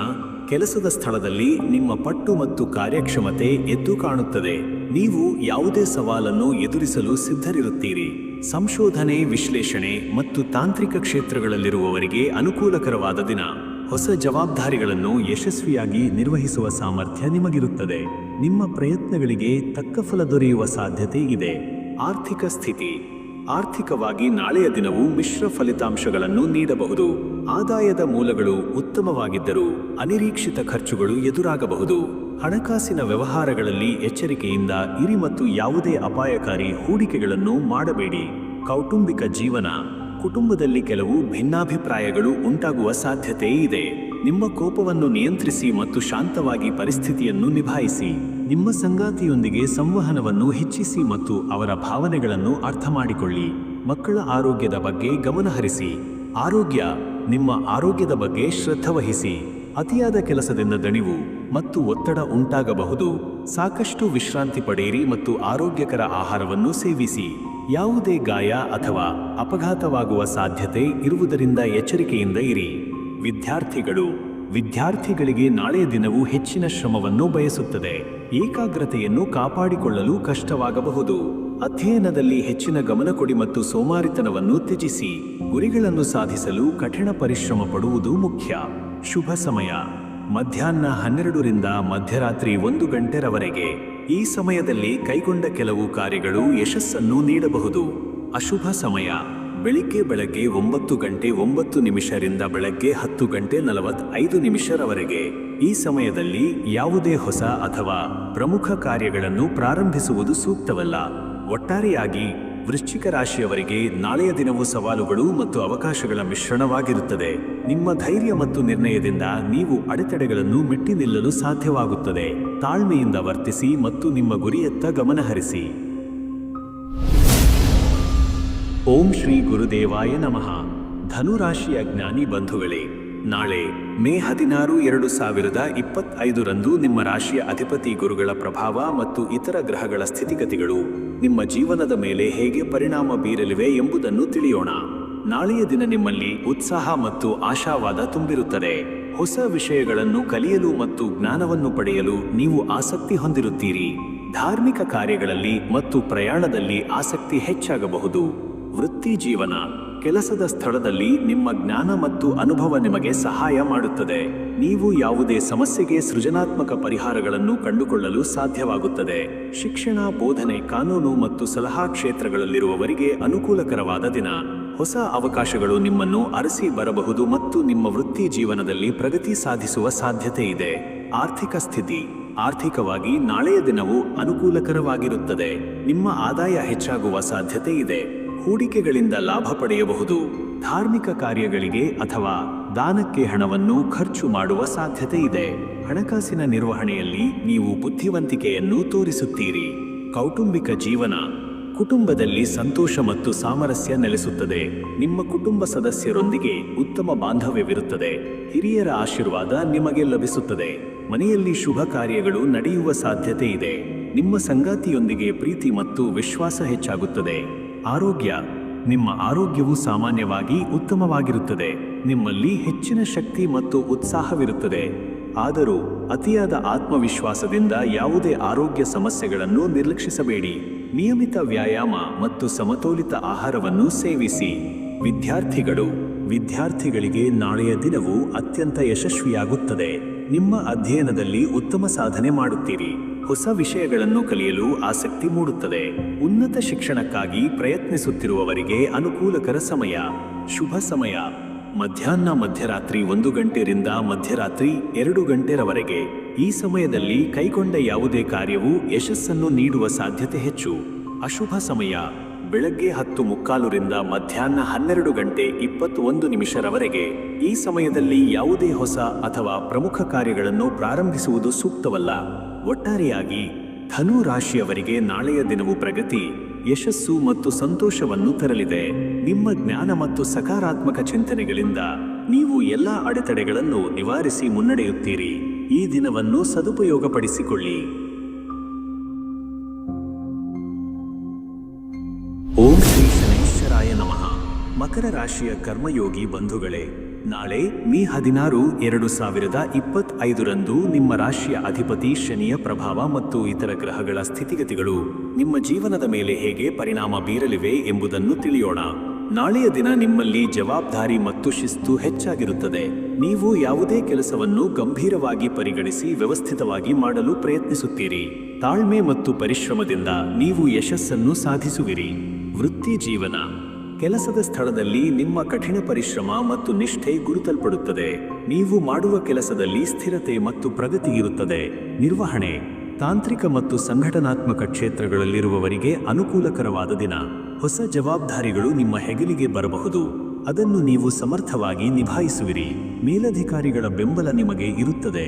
A: ಕೆಲಸದ ಸ್ಥಳದಲ್ಲಿ ನಿಮ್ಮ ಪಟ್ಟು ಮತ್ತು ಕಾರ್ಯಕ್ಷಮತೆ ಎದ್ದು ಕಾಣುತ್ತದೆ. ನೀವು ಯಾವುದೇ ಸವಾಲನ್ನು ಎದುರಿಸಲು ಸಿದ್ಧರಿರುತ್ತೀರಿ. ಸಂಶೋಧನೆ, ವಿಶ್ಲೇಷಣೆ ಮತ್ತು ತಾಂತ್ರಿಕ ಕ್ಷೇತ್ರಗಳಲ್ಲಿರುವವರಿಗೆ ಅನುಕೂಲಕರವಾದ ದಿನ. ಹೊಸ ಜವಾಬ್ದಾರಿಗಳನ್ನು ಯಶಸ್ವಿಯಾಗಿ ನಿರ್ವಹಿಸುವ ಸಾಮರ್ಥ್ಯ ನಿಮಗಿರುತ್ತದೆ. ನಿಮ್ಮ ಪ್ರಯತ್ನಗಳಿಗೆ ತಕ್ಕ ಫಲ ದೊರೆಯುವ ಸಾಧ್ಯತೆ ಇದೆ. ಆರ್ಥಿಕ ಸ್ಥಿತಿ. ಆರ್ಥಿಕವಾಗಿ ನಾಳೆಯ ದಿನವು ಮಿಶ್ರ ಫಲಿತಾಂಶಗಳನ್ನು ನೀಡಬಹುದು. ಆದಾಯದ ಮೂಲಗಳು ಉತ್ತಮವಾಗಿದ್ದರೂ ಅನಿರೀಕ್ಷಿತ ಖರ್ಚುಗಳು ಎದುರಾಗಬಹುದು. ಹಣಕಾಸಿನ ವ್ಯವಹಾರಗಳಲ್ಲಿ ಎಚ್ಚರಿಕೆಯಿಂದ ಇರಿ ಮತ್ತು ಯಾವುದೇ ಅಪಾಯಕಾರಿ ಹೂಡಿಕೆಗಳನ್ನು ಮಾಡಬೇಡಿ. ಕೌಟುಂಬಿಕ ಜೀವನ. ಕುಟುಂಬದಲ್ಲಿ ಕೆಲವು ಭಿನ್ನಾಭಿಪ್ರಾಯಗಳು ಉಂಟಾಗುವ ಸಾಧ್ಯತೆ ಇದೆ. ನಿಮ್ಮ ಕೋಪವನ್ನು ನಿಯಂತ್ರಿಸಿ ಮತ್ತು ಶಾಂತವಾಗಿ ಪರಿಸ್ಥಿತಿಯನ್ನು ನಿಭಾಯಿಸಿ. ನಿಮ್ಮ ಸಂಗಾತಿಯೊಂದಿಗೆ ಸಂವಹನವನ್ನು ಹೆಚ್ಚಿಸಿ ಮತ್ತು ಅವರ ಭಾವನೆಗಳನ್ನು ಅರ್ಥ ಮಾಡಿಕೊಳ್ಳಿ. ಮಕ್ಕಳ ಆರೋಗ್ಯದ ಬಗ್ಗೆ ಗಮನಹರಿಸಿ. ಆರೋಗ್ಯ. ನಿಮ್ಮ ಆರೋಗ್ಯದ ಬಗ್ಗೆ ಶ್ರದ್ಧೆ ವಹಿಸಿ. ಅತಿಯಾದ ಕೆಲಸದಿಂದ ದಣಿವು ಮತ್ತು ಒತ್ತಡ ಉಂಟಾಗಬಹುದು. ಸಾಕಷ್ಟು ವಿಶ್ರಾಂತಿ ಪಡೆಯಿರಿ ಮತ್ತು ಆರೋಗ್ಯಕರ ಆಹಾರವನ್ನು ಸೇವಿಸಿ. ಯಾವುದೇ ಗಾಯ ಅಥವಾ ಅಪಘಾತವಾಗುವ ಸಾಧ್ಯತೆ ಇರುವುದರಿಂದ ಎಚ್ಚರಿಕೆಯಿಂದ ಇರಿ. ವಿದ್ಯಾರ್ಥಿಗಳಿಗೆ ನಾಳೆಯ ದಿನವು ಹೆಚ್ಚಿನ ಶ್ರಮವನ್ನು ಬಯಸುತ್ತದೆ. ಏಕಾಗ್ರತೆಯನ್ನು ಕಾಪಾಡಿಕೊಳ್ಳಲು ಕಷ್ಟವಾಗಬಹುದು. ಅಧ್ಯಯನದಲ್ಲಿ ಹೆಚ್ಚಿನ ಗಮನ ಕೊಡಿ ಮತ್ತು ಸೋಮಾರಿತನವನ್ನು ತ್ಯಜಿಸಿ. ಗುರಿಗಳನ್ನು ಸಾಧಿಸಲು ಕಠಿಣ ಪರಿಶ್ರಮ ಪಡುವುದು ಮುಖ್ಯ. ಶುಭ ಸಮಯ ಮಧ್ಯಾಹ್ನ 12 ರಿಂದ ಮಧ್ಯರಾತ್ರಿ 1 ಗಂಟೆರವರೆಗೆ. ಈ ಸಮಯದಲ್ಲಿ ಕೈಗೊಂಡ ಕೆಲವು ಕಾರ್ಯಗಳು ಯಶಸ್ಸನ್ನು ನೀಡಬಹುದು. ಅಶುಭ ಸಮಯ ಬೆಳಗ್ಗೆ 9:09 ರಿಂದ ಬೆಳಗ್ಗೆ 10:45 ರವರೆಗೆ. ಈ ಸಮಯದಲ್ಲಿ ಯಾವುದೇ ಹೊಸ ಅಥವಾ ಪ್ರಮುಖ ಕಾರ್ಯಗಳನ್ನು ಪ್ರಾರಂಭಿಸುವುದು ಸೂಕ್ತವಲ್ಲ. ಒಟ್ಟಾರೆಯಾಗಿ ವೃಶ್ಚಿಕ ರಾಶಿಯವರಿಗೆ ನಾಳೆಯ ದಿನವು ಸವಾಲುಗಳು ಮತ್ತು ಅವಕಾಶಗಳ ಮಿಶ್ರಣವಾಗಿರುತ್ತದೆ. ನಿಮ್ಮ ಧೈರ್ಯ ಮತ್ತು ನಿರ್ಣಯದಿಂದ ನೀವು ಅಡೆತಡೆಗಳನ್ನು ಮೆಟ್ಟಿ ನಿಲ್ಲಲು ಸಾಧ್ಯವಾಗುತ್ತದೆ. ತಾಳ್ಮೆಯಿಂದ ವರ್ತಿಸಿ ಮತ್ತು ನಿಮ್ಮ ಗುರಿಯತ್ತ ಗಮನಹರಿಸಿ. ಓಂ ಶ್ರೀ ಗುರುದೇವಾಯ ನಮಃ. ಧನುರಾಶಿಯ ಜ್ಞಾನಿ ಬಂಧುಗಳೇ, ನಾಳೆ ಮೇ 16, 2025 ನಿಮ್ಮ ರಾಶಿಯ ಅಧಿಪತಿ ಗುರುಗಳ ಪ್ರಭಾವ ಮತ್ತು ಇತರ ಗ್ರಹಗಳ ಸ್ಥಿತಿಗತಿಗಳು ನಿಮ್ಮ ಜೀವನದ ಮೇಲೆ ಹೇಗೆ ಪರಿಣಾಮ ಬೀರಲಿವೆ ಎಂಬುದನ್ನು ತಿಳಿಯೋಣ. ನಾಳೆಯ ದಿನ ನಿಮ್ಮಲ್ಲಿ ಉತ್ಸಾಹ ಮತ್ತು ಆಶಾವಾದ ತುಂಬಿರುತ್ತದೆ. ಹೊಸ ವಿಷಯಗಳನ್ನು ಕಲಿಯಲು ಮತ್ತು ಜ್ಞಾನವನ್ನು ಪಡೆಯಲು ನೀವು ಆಸಕ್ತಿ ಹೊಂದಿರುತ್ತೀರಿ. ಧಾರ್ಮಿಕ ಕಾರ್ಯಗಳಲ್ಲಿ ಮತ್ತು ಪ್ರಯಾಣದಲ್ಲಿ ಆಸಕ್ತಿ ಹೆಚ್ಚಾಗಬಹುದು. ವೃತ್ತಿ ಜೀವನ, ಕೆಲಸದ ಸ್ಥಳದಲ್ಲಿ ನಿಮ್ಮ ಜ್ಞಾನ ಮತ್ತು ಅನುಭವ ನಿಮಗೆ ಸಹಾಯ ಮಾಡುತ್ತದೆ. ನೀವು ಯಾವುದೇ ಸಮಸ್ಯೆಗೆ ಸೃಜನಾತ್ಮಕ ಪರಿಹಾರಗಳನ್ನು ಕಂಡುಕೊಳ್ಳಲು ಸಾಧ್ಯವಾಗುತ್ತದೆ. ಶಿಕ್ಷಣ, ಬೋಧನೆ, ಕಾನೂನು ಮತ್ತು ಸಲಹಾ ಕ್ಷೇತ್ರಗಳಲ್ಲಿರುವವರಿಗೆ ಅನುಕೂಲಕರವಾದ ದಿನ. ಹೊಸ ಅವಕಾಶಗಳು ನಿಮ್ಮನ್ನು ಅರಸಿ ಬರಬಹುದು ಮತ್ತು ನಿಮ್ಮ ವೃತ್ತಿ ಜೀವನದಲ್ಲಿ ಪ್ರಗತಿ ಸಾಧಿಸುವ ಸಾಧ್ಯತೆ ಇದೆ. ಆರ್ಥಿಕ ಸ್ಥಿತಿ, ಆರ್ಥಿಕವಾಗಿ ನಾಳೆಯ ದಿನವು ಅನುಕೂಲಕರವಾಗಿರುತ್ತದೆ. ನಿಮ್ಮ ಆದಾಯ ಹೆಚ್ಚಾಗುವ ಸಾಧ್ಯತೆ ಇದೆ. ಹೂಡಿಕೆಗಳಿಂದ ಲಾಭ ಪಡೆಯಬಹುದು. ಧಾರ್ಮಿಕ ಕಾರ್ಯಗಳಿಗೆ ಅಥವಾ ದಾನಕ್ಕೆ ಹಣವನ್ನು ಖರ್ಚು ಮಾಡುವ ಸಾಧ್ಯತೆ ಇದೆ. ಹಣಕಾಸಿನ ನಿರ್ವಹಣೆಯಲ್ಲಿ ನೀವು ಬುದ್ಧಿವಂತಿಕೆಯನ್ನು ತೋರಿಸುತ್ತೀರಿ. ಕೌಟುಂಬಿಕ ಜೀವನ, ಕುಟುಂಬದಲ್ಲಿ ಸಂತೋಷ ಮತ್ತು ಸಾಮರಸ್ಯ ನೆಲೆಸುತ್ತದೆ. ನಿಮ್ಮ ಕುಟುಂಬ ಸದಸ್ಯರೊಂದಿಗೆ ಉತ್ತಮ ಬಾಂಧವ್ಯವಿರುತ್ತದೆ. ಹಿರಿಯರ ಆಶೀರ್ವಾದ ನಿಮಗೆ ಲಭಿಸುತ್ತದೆ. ಮನೆಯಲ್ಲಿ ಶುಭ ಕಾರ್ಯಗಳು ನಡೆಯುವ ಸಾಧ್ಯತೆ ಇದೆ. ನಿಮ್ಮ ಸಂಗಾತಿಯೊಂದಿಗೆ ಪ್ರೀತಿ ಮತ್ತು ವಿಶ್ವಾಸ ಹೆಚ್ಚಾಗುತ್ತದೆ. ಆರೋಗ್ಯ, ನಿಮ್ಮ ಆರೋಗ್ಯವು ಸಾಮಾನ್ಯವಾಗಿ ಉತ್ತಮವಾಗಿರುತ್ತದೆ. ನಿಮ್ಮಲ್ಲಿ ಹೆಚ್ಚಿನ ಶಕ್ತಿ ಮತ್ತು ಉತ್ಸಾಹವಿರುತ್ತದೆ. ಆದರೂ ಅತಿಯಾದ ಆತ್ಮವಿಶ್ವಾಸದಿಂದ ಯಾವುದೇ ಆರೋಗ್ಯ ಸಮಸ್ಯೆಗಳನ್ನು ನಿರ್ಲಕ್ಷಿಸಬೇಡಿ. ನಿಯಮಿತ ವ್ಯಾಯಾಮ ಮತ್ತು ಸಮತೋಲಿತ ಆಹಾರವನ್ನು ಸೇವಿಸಿ. ವಿದ್ಯಾರ್ಥಿಗಳಿಗೆ ನಾಳೆಯ ದಿನವು ಅತ್ಯಂತ ಯಶಸ್ವಿಯಾಗುತ್ತದೆ. ನಿಮ್ಮ ಅಧ್ಯಯನದಲ್ಲಿ ಉತ್ತಮ ಸಾಧನೆ ಮಾಡುತ್ತೀರಿ. ಹೊಸ ವಿಷಯಗಳನ್ನು ಕಲಿಯಲು ಆಸಕ್ತಿ ಮೂಡುತ್ತದೆ. ಉನ್ನತ ಶಿಕ್ಷಣಕ್ಕಾಗಿ ಪ್ರಯತ್ನಿಸುತ್ತಿರುವವರಿಗೆ ಅನುಕೂಲಕರ ಸಮಯ. ಶುಭ ಸಮಯ ಮಧ್ಯರಾತ್ರಿ 1 ಗಂಟೆಯಿಂದ ಮಧ್ಯರಾತ್ರಿ 2 ಗಂಟೆರವರೆಗೆ. ಈ ಸಮಯದಲ್ಲಿ ಕೈಗೊಂಡ ಯಾವುದೇ ಕಾರ್ಯವು ಯಶಸ್ಸನ್ನು ನೀಡುವ ಸಾಧ್ಯತೆ ಹೆಚ್ಚು. ಅಶುಭ ಸಮಯ ಬೆಳಗ್ಗೆ 10:45 ಮಧ್ಯಾಹ್ನ 12:21 ಈ ಸಮಯದಲ್ಲಿ ಯಾವುದೇ ಹೊಸ ಅಥವಾ ಪ್ರಮುಖ ಕಾರ್ಯಗಳನ್ನು ಪ್ರಾರಂಭಿಸುವುದು ಸೂಕ್ತವಲ್ಲ. ಒಟ್ಟಾರೆಯಾಗಿ ಧನು ರಾಶಿಯವರಿಗೆ ನಾಳೆಯ ದಿನವು ಪ್ರಗತಿ, ಯಶಸ್ಸು ಮತ್ತು ಸಂತೋಷವನ್ನು ತರಲಿದೆ. ನಿಮ್ಮ ಜ್ಞಾನ ಮತ್ತು ಸಕಾರಾತ್ಮಕ ಚಿಂತನೆಗಳಿಂದ ನೀವು ಎಲ್ಲ ಅಡೆತಡೆಗಳನ್ನು ನಿವಾರಿಸಿ ಮುನ್ನಡೆಯುತ್ತೀರಿ. ಈ ದಿನವನ್ನು ಸದುಪಯೋಗಪಡಿಸಿಕೊಳ್ಳಿ. ಓಂ ಶ್ರೀ ಶನೈಶ್ವರಾಯ ನಮಃ. ಮಕರ ರಾಶಿಯ ಕರ್ಮಯೋಗಿ ಬಂಧುಗಳೇ, ನಾಳೆ ಮೇ 16, 2025 ನಿಮ್ಮ ರಾಶಿಯ ಅಧಿಪತಿ ಶನಿಯ ಪ್ರಭಾವ ಮತ್ತು ಇತರ ಗ್ರಹಗಳ ಸ್ಥಿತಿಗತಿಗಳು ನಿಮ್ಮ ಜೀವನದ ಮೇಲೆ ಹೇಗೆ ಪರಿಣಾಮ ಬೀರಲಿವೆ ಎಂಬುದನ್ನು ತಿಳಿಯೋಣ. ನಾಳೆಯ ದಿನ ನಿಮ್ಮಲ್ಲಿ ಜವಾಬ್ದಾರಿ ಮತ್ತು ಶಿಸ್ತು ಹೆಚ್ಚಾಗಿರುತ್ತದೆ. ನೀವು ಯಾವುದೇ ಕೆಲಸವನ್ನು ಗಂಭೀರವಾಗಿ ಪರಿಗಣಿಸಿ ವ್ಯವಸ್ಥಿತವಾಗಿ ಮಾಡಲು ಪ್ರಯತ್ನಿಸುತ್ತೀರಿ. ತಾಳ್ಮೆ ಮತ್ತು ಪರಿಶ್ರಮದಿಂದ ನೀವು ಯಶಸ್ಸನ್ನು ಸಾಧಿಸುವಿರಿ. ವೃತ್ತಿ ಜೀವನ, ಕೆಲಸದ ಸ್ಥಳದಲ್ಲಿ ನಿಮ್ಮ ಕಠಿಣ ಪರಿಶ್ರಮ ಮತ್ತು ನಿಷ್ಠೆ ಗುರುತಲ್ಪಡುತ್ತದೆ. ನೀವು ಮಾಡುವ ಕೆಲಸದಲ್ಲಿ ಸ್ಥಿರತೆ ಮತ್ತು ಪ್ರಗತಿ ಇರುತ್ತದೆ. ನಿರ್ವಹಣೆ, ತಾಂತ್ರಿಕ ಮತ್ತು ಸಂಘಟನಾತ್ಮಕ ಕ್ಷೇತ್ರಗಳಲ್ಲಿರುವವರಿಗೆ ಅನುಕೂಲಕರವಾದ ದಿನ. ಹೊಸ ಜವಾಬ್ದಾರಿಗಳು ನಿಮ್ಮ ಹೆಗಲಿಗೆ ಬರಬಹುದು. ಅದನ್ನು ನೀವು ಸಮರ್ಥವಾಗಿ ನಿಭಾಯಿಸುವಿರಿ. ಮೇಲಧಿಕಾರಿಗಳ ಬೆಂಬಲ ನಿಮಗೆ ಇರುತ್ತದೆ.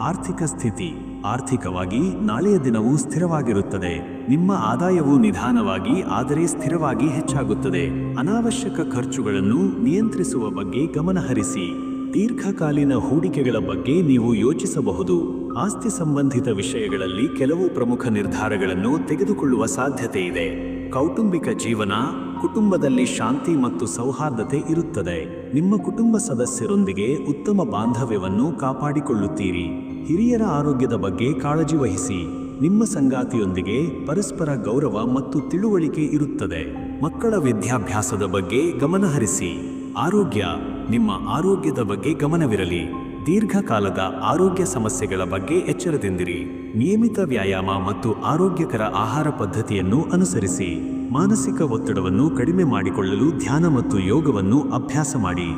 A: ಆರ್ಥಿಕ ಸ್ಥಿತಿ, ಆರ್ಥಿಕವಾಗಿ ನಾಳೆಯ ದಿನವೂ ಸ್ಥಿರವಾಗಿರುತ್ತದೆ. ನಿಮ್ಮ ಆದಾಯವು ನಿಧಾನವಾಗಿ ಆದರೆ ಸ್ಥಿರವಾಗಿ ಹೆಚ್ಚಾಗುತ್ತದೆ. ಅನಾವಶ್ಯಕ ಖರ್ಚುಗಳನ್ನು ನಿಯಂತ್ರಿಸುವ ಬಗ್ಗೆ ಗಮನಹರಿಸಿ. ದೀರ್ಘಕಾಲೀನ ಹೂಡಿಕೆಗಳ ಬಗ್ಗೆ ನೀವು ಯೋಚಿಸಬಹುದು. ಆಸ್ತಿ ಸಂಬಂಧಿತ ವಿಷಯಗಳಲ್ಲಿ ಕೆಲವು ಪ್ರಮುಖ ನಿರ್ಧಾರಗಳನ್ನು ತೆಗೆದುಕೊಳ್ಳುವ ಸಾಧ್ಯತೆ ಇದೆ. ಕೌಟುಂಬಿಕ ಜೀವನ, ಕುಟುಂಬದಲ್ಲಿ ಶಾಂತಿ ಮತ್ತು ಸೌಹಾರ್ದತೆ ಇರುತ್ತದೆ. ನಿಮ್ಮ ಕುಟುಂಬ ಸದಸ್ಯರೊಂದಿಗೆ ಉತ್ತಮ ಬಾಂಧವ್ಯವನ್ನು ಕಾಪಾಡಿಕೊಳ್ಳುತ್ತೀರಿ. ಹಿರಿಯರ ಆರೋಗ್ಯದ ಬಗ್ಗೆ ಕಾಳಜಿ ವಹಿಸಿ. ನಿಮ್ಮ ಸಂಗಾತಿಯೊಂದಿಗೆ ಪರಸ್ಪರ ಗೌರವ ಮತ್ತು ತಿಳುವಳಿಕೆ ಇರುತ್ತದೆ. ಮಕ್ಕಳ ವಿದ್ಯಾಭ್ಯಾಸದ ಬಗ್ಗೆ ಗಮನಹರಿಸಿ. ಆರೋಗ್ಯ, ನಿಮ್ಮ ಆರೋಗ್ಯದ ಬಗ್ಗೆ ಗಮನವಿರಲಿ. ದೀರ್ಘಕಾಲದ ಆರೋಗ್ಯ ಸಮಸ್ಯೆಗಳ ಬಗ್ಗೆ ಎಚ್ಚರದಿಂದಿರಿ. ನಿಯಮಿತ ವ್ಯಾಯಾಮ ಮತ್ತು ಆರೋಗ್ಯಕರ ಆಹಾರ ಪದ್ಧತಿಯನ್ನು ಅನುಸರಿಸಿ. ಮಾನಸಿಕ ಒತ್ತಡವನ್ನು ಕಡಿಮೆ ಮಾಡಿಕೊಳ್ಳಲು ಧ್ಯಾನ ಮತ್ತು ಯೋಗವನ್ನು ಅಭ್ಯಾಸ ಮಾಡಿ.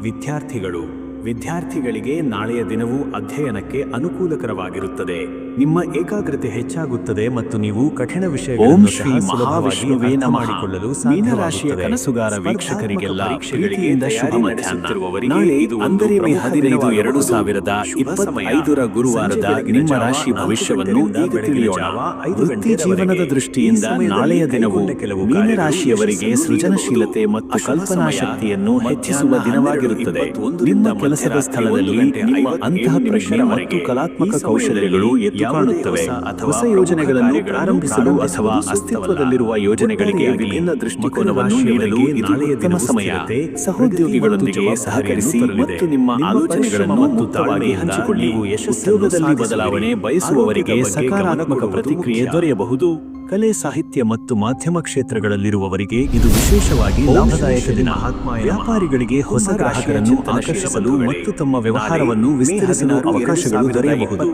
A: ವಿದ್ಯಾರ್ಥಿಗಳು, ವಿದ್ಯಾರ್ಥಿಗಳಿಗೆ ನಾಳೆಯ ದಿನವು ಅಧ್ಯಯನಕ್ಕೆ ಅನುಕೂಲಕರವಾಗಿರುತ್ತದೆ. ನಿಮ್ಮ ಏಕಾಗ್ರತೆ ಹೆಚ್ಚಾಗುತ್ತದೆ ಮತ್ತು ನೀವು ಕಠಿಣ ವಿಷಯಗಳನ್ನು ಶ್ರೀ ಮಹಾವಿಷ್ಣುವೇ ಮಾಡಿಕೊಳ್ಳಲು ಮೀನರಾಶಿಯ ಕನಸುಗಾರ ವೀಕ್ಷಕರಿಗೆಲ್ಲ ಪ್ರೀತಿಯಿಂದ ಶುಭ ಮಧ್ಯಾಹ್ನ. ನಾಳೆ ಅಂದರೆ ಮೇ 15, 2025 ಗುರುವಾರದ ನಿಮ್ಮ ರಾಶಿ ಭವಿಷ್ಯವನ್ನು ಈಗ ತಿಳಿಯೋಣ. ವೃತ್ತಿ ಜೀವನದ ದೃಷ್ಟಿಯಿಂದ ನಾಳೆಯ ದಿನವು ಮೀನರಾಶಿಯವರಿಗೆ ಸೃಜನಶೀಲತೆ ಮತ್ತು ಕಲ್ಪನಾ ಶಕ್ತಿಯನ್ನು ಹೆಚ್ಚಿಸುವ ದಿನವಾಗಿರುತ್ತದೆ. ನಿಮ್ಮ ಕೆಲಸದ ಸ್ಥಳದಲ್ಲಿ ನಿಮ್ಮ ಅಂತಹ ಪ್ರಜ್ಞೆ ಮತ್ತು ಕಲಾತ್ಮಕ ಕೌಶಲ್ಯಗಳು ಎದ್ದು ಕಾಣುತ್ತವೆ. ಹೊಸ ಯೋಜನೆಗಳನ್ನು ಪ್ರಾರಂಭಿಸಲು ಅಥವಾ ಅಸ್ತಿತ್ವದಲ್ಲಿರುವ ಯೋಜನೆಗಳಿಗೆ ವಿಭಿನ್ನ ದೃಷ್ಟಿಕೋನವನ್ನು ನೀಡಲು ನಾಳೆಯ ದಿನ ಸಮಯ. ಸಹೋದ್ಯೋಗಿಗಳೊಂದಿಗೆ ಸಹಕರಿಸಿ ಮತ್ತು ನಿಮ್ಮ ಆಲೋಚನೆಗಳನ್ನು ಮುಕ್ತವಾಗಿ ಹಂಚಿಕೊಳ್ಳಿ. ಉದ್ಯೋಗದಲ್ಲಿ ಬದಲಾವಣೆ ಬಯಸುವವರಿಗೆ ಸಕಾರಾತ್ಮಕ ಪ್ರತಿಕ್ರಿಯೆ ದೊರೆಯಬಹುದು. ಕಲೆ, ಸಾಹಿತ್ಯ ಮತ್ತು ಮಾಧ್ಯಮ ಕ್ಷೇತ್ರಗಳಲ್ಲಿರುವವರಿಗೆ ಇದು ವಿಶೇಷವಾಗಿ ಲಾಭದಾಯಕ ದಿನ. ವ್ಯಾಪಾರಿಗಳಿಗೆ ಹೊಸ ಗ್ರಾಹಕರನ್ನು ಆಕರ್ಷಿಸಲು ಮತ್ತು ತಮ್ಮ ವ್ಯವಹಾರವನ್ನು ವಿಸ್ತರಿಸಲು ಅವಕಾಶಗಳು ದೊರೆಯಬಹುದು.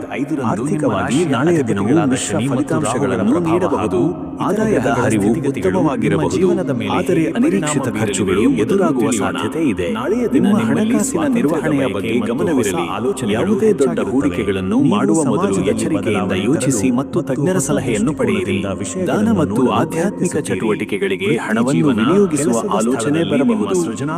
A: ಆರ್ಥಿಕವಾಗಿ ನಾಳೆಯ ದಿನವು ಮಿಶ್ರ ಫಲಿತಾಂಶಗಳನ್ನು ನೀಡಬಹುದು. ಆದಾಯದ ಹರಿವು ಉತ್ತಮವಾಗಿರಬಹುದು, ಆದರೆ ಅನಿರೀಕ್ಷಿತ ಖರ್ಚುಗಳು ಎದುರಾಗುವ ಸಾಧ್ಯತೆ ಇದೆ. ನಾಳೆಯ ದಿನ ಹಣಕಾಸಿನ ನಿರ್ವಹಣೆಯ ಬಗ್ಗೆ ಗಮನವಿರಲಿ. ಯಾವುದೇ ದೊಡ್ಡ ಹೂಡಿಕೆಗಳನ್ನು ಮಾಡುವ ಮೊದಲು ಎಚ್ಚರಿಕೆಯಿಂದ ಯೋಚಿಸಿ ಮತ್ತು ತಜ್ಞರ ಸಲಹೆಯನ್ನು ಪಡೆಯಿರಿ. ದಾನ ಮತ್ತು ಆಧ್ಯಾತ್ಮಿಕ ಚಟುವಟಿಕೆಗಳಿಗೆ ಹಣವನ್ನು ವಿನಿಯೋಗಿಸುವ ಆಲೋಚನೆ ಬರಬಹುದು.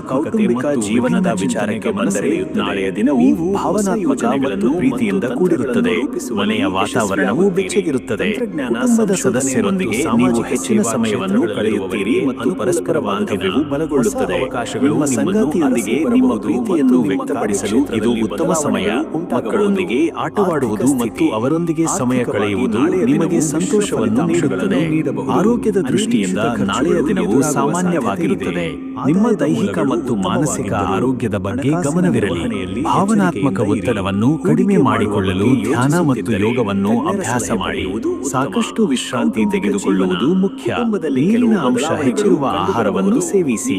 A: ಕೌಟುಂಬಿಕ ಜೀವನದ ವಿಚಾರಕ್ಕೆ ಬಂದರೆ ನಾಳೆಯ ದಿನವು ಭಾವನಾತ್ಮಕ ಮತ್ತು ಪ್ರೀತಿಯಿಂದ ಕೂಡಿರುತ್ತದೆ. ಮನೆಯ ವಾತಾವರಣವು ಬೆಚ್ಚಗಿರುತ್ತದೆ. ಕುಟುಂಬದ ಸದಸ್ಯರೊಂದಿಗೆ ನೀವು ಹೆಚ್ಚಿನ ಸಮಯವನ್ನು ಕಳೆಯುತ್ತೀರಿ ಮತ್ತು ಪರಸ್ಪರ ಬಾಂಧವ್ಯವು ಬಲಗೊಳ್ಳುತ್ತದೆ. ನಿಮ್ಮ ಸಂಗಾತಿಯೊಂದಿಗೆ ನಿಮ್ಮ ಪ್ರೀತಿಯನ್ನು ವ್ಯಕ್ತಪಡಿಸಲು ಇದು ಉತ್ತಮ ಸಮಯ. ಮಕ್ಕಳೊಂದಿಗೆ ಆಟವಾಡುವುದು ಮತ್ತು ಅವರೊಂದಿಗೆ ಸಮಯ ಕಳೆಯುವುದು ನಿಮಗೆ ಸಂತೋಷವನ್ನು ನೀಡುತ್ತದೆ. ಆರೋಗ್ಯದ ದೃಷ್ಟಿಯಿಂದ ನಾಳೆಯ ದಿನವು ಸಾಮಾನ್ಯವಾಗಿರುತ್ತದೆ. ನಿಮ್ಮ ದೈಹಿಕ ಮತ್ತು ಮಾನಸಿಕ ಆರೋಗ್ಯದ ಬಗ್ಗೆ ಗಮನವಿರಲಿ. ಭಾವನಾತ್ಮಕ ಒತ್ತಡವನ್ನು ಕಡಿಮೆ ಮಾಡಿಕೊಳ್ಳಲು ಧ್ಯಾನ ಮತ್ತು ಯೋಗವನ್ನು ಅಭ್ಯಾಸ ಮಾಡಿ. ಸಾಕಷ್ಟು ವಿಶ್ರಾಂತಿ ತೆಗೆದುಕೊಳ್ಳುವುದು ಮುಖ್ಯ. ನೀರಿನ ಅಂಶ ಹೆಚ್ಚಿರುವ ಆಹಾರವನ್ನು ಸೇವಿಸಿ.